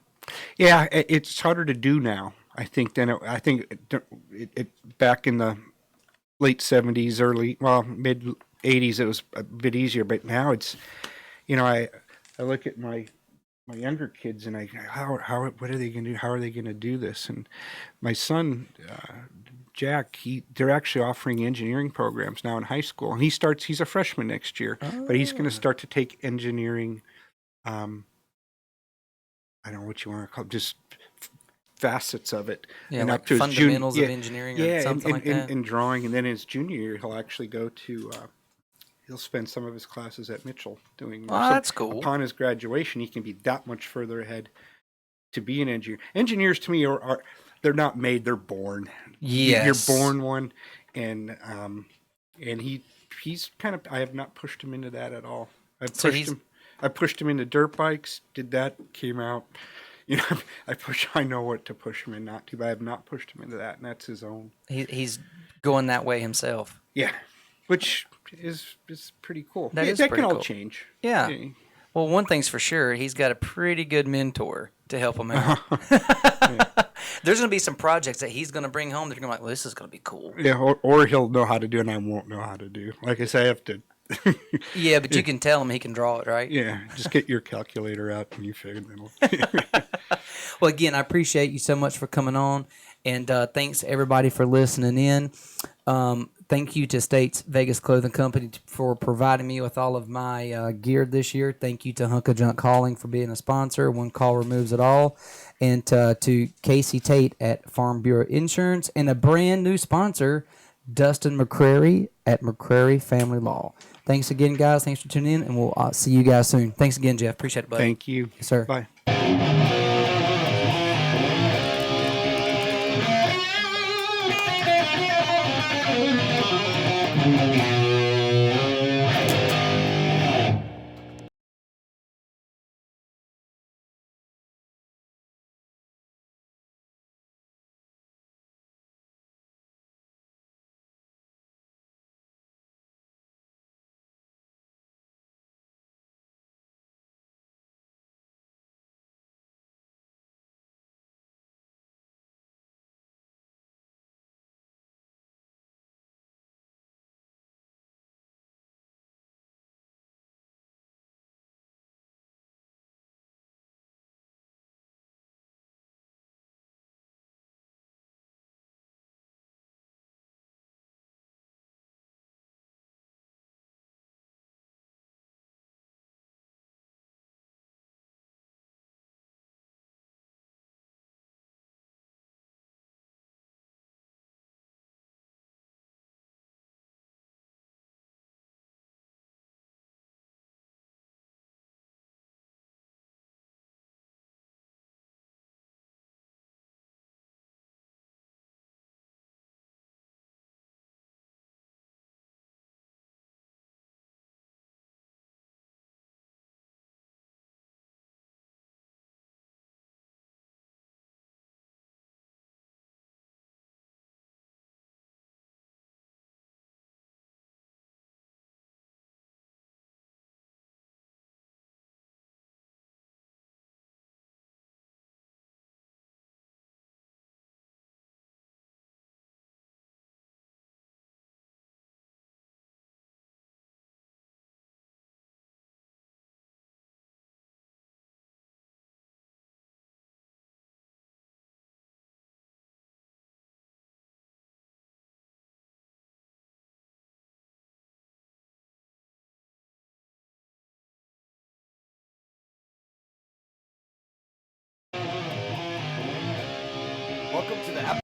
Yeah, it's harder to do now, I think, than it back in the late 70s, mid 80s, it was a bit easier. But now it's, I look at my younger kids and what are they going to do? How are they going to do this? And my son, Jack, they're actually offering engineering programs now in high school, and he's a freshman next year, but he's going to start to take engineering. I don't know what you want to call it, just facets of it. Yeah, and like up to fundamentals of engineering or something like that. and drawing, and then his junior year he'll actually go to. He'll spend some of his classes at Mitchell doing. Oh, that's cool. Upon his graduation, he can be that much further ahead to be an engineer. Engineers, to me, are they're not made; they're born. Yes, you're born one, and he's kind of. I have not pushed him into that at all. I pushed him into dirt bikes. Did that? Came out. I know what to push him in, not to, but I have not pushed him into that, and that's his own. He's going that way himself. Yeah, which is pretty cool. That can cool. all change. Yeah. Well, one thing's for sure, he's got a pretty good mentor to help him out. There's going to be some projects that he's going to bring home that you're going to be like, well, this is going to be cool. Yeah, or he'll know how to do, and I won't know how to do. Like I say, I have to. Yeah, but you can tell him he can draw it, right? Yeah, just get your calculator out and you figure it. Well, again, I appreciate you so much for coming on, and thanks to everybody for listening in. Thank you to States Vegas Clothing Company for providing me with all of my gear this year. Thank you to Hunk of Junk Hauling for being a sponsor. One call removes it all. And to Kasey.tate at Farm Bureau Insurance, and a brand new sponsor, Dustin McCrary at McCrary Family Law. Thanks again, guys. Thanks for tuning in, and we'll see you guys soon. Thanks again, Jeff. Appreciate it, buddy. Thank you. Yes, sir. Bye. Welcome to the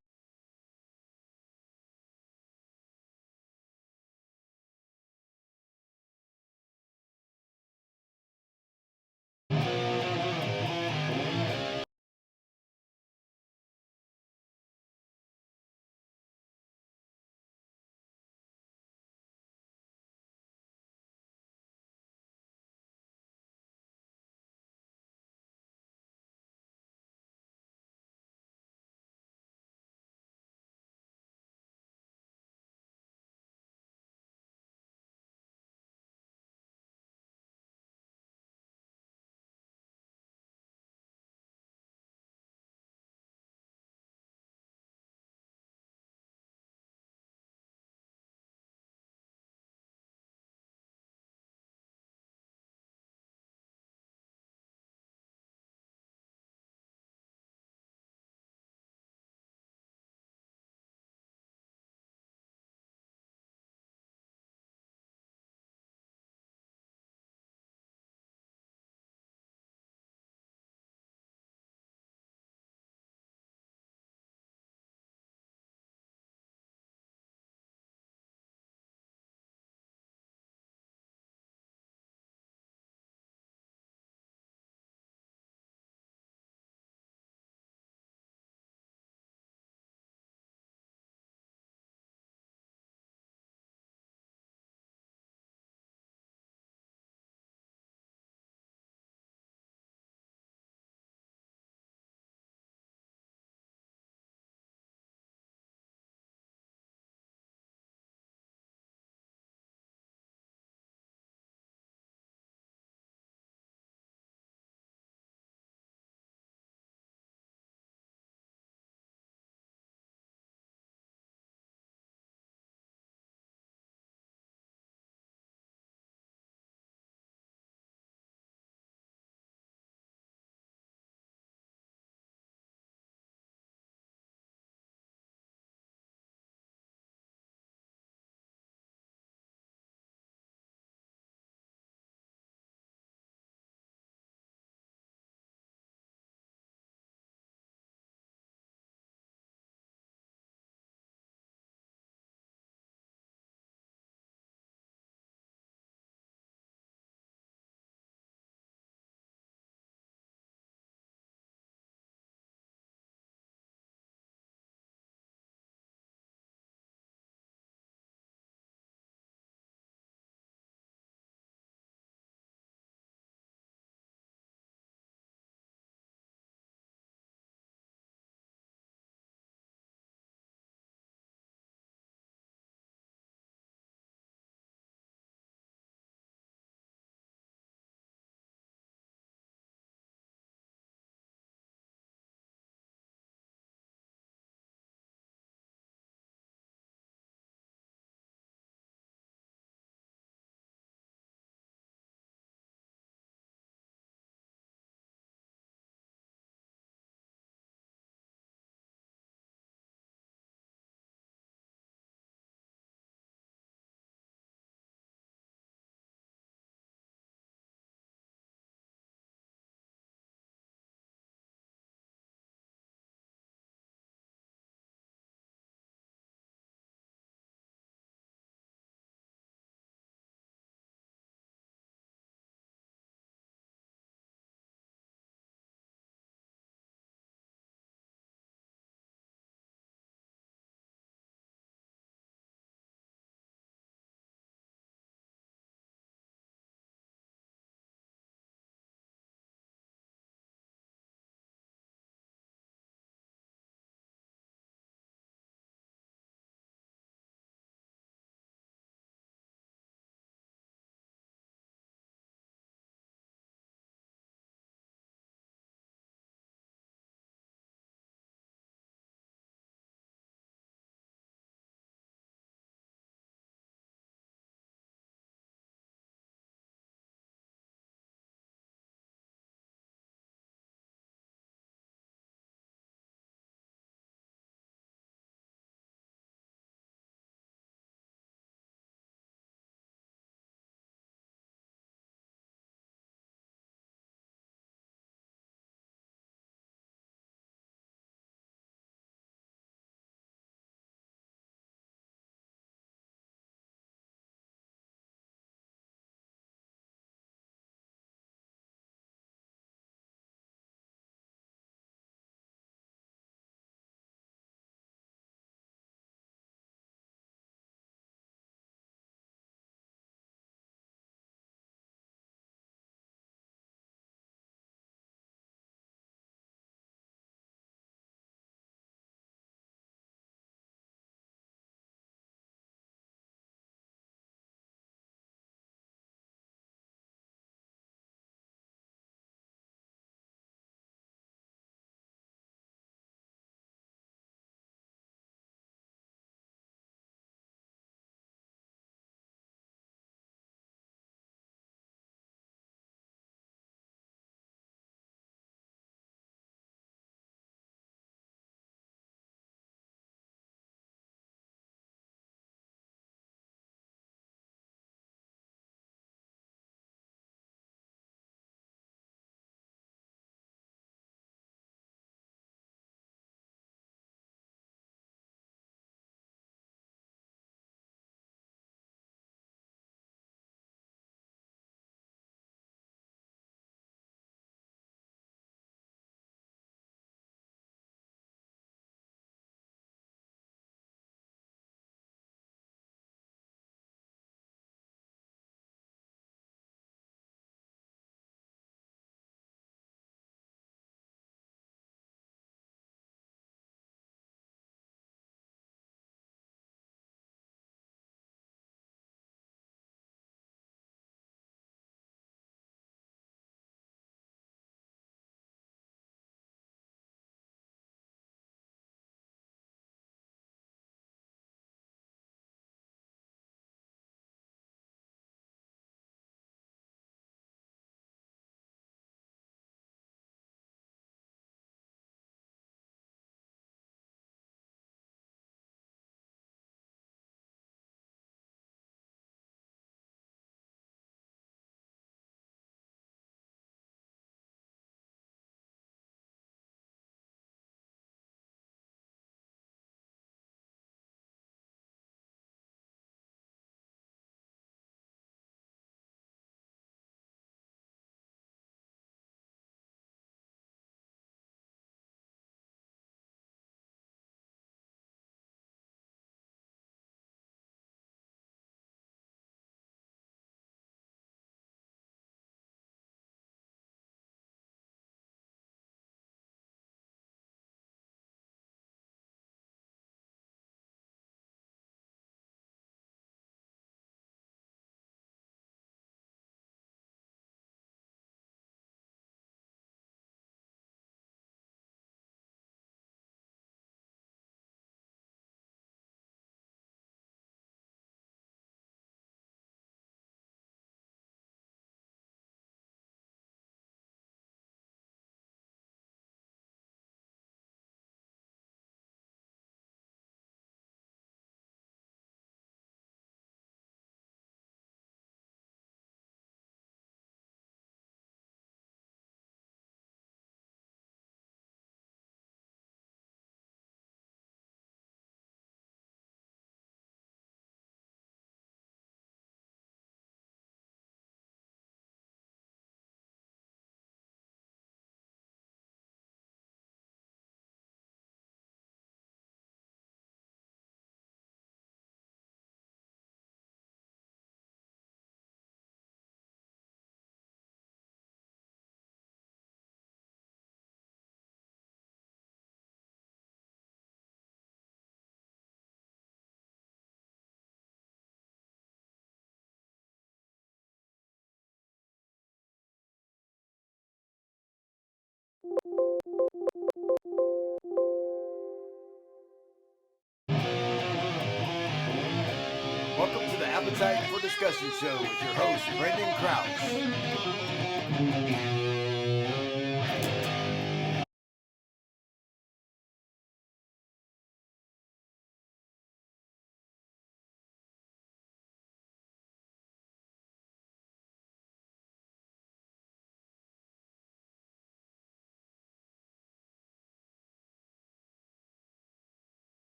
Appetite for Discussion show with your host, Brendan Krause.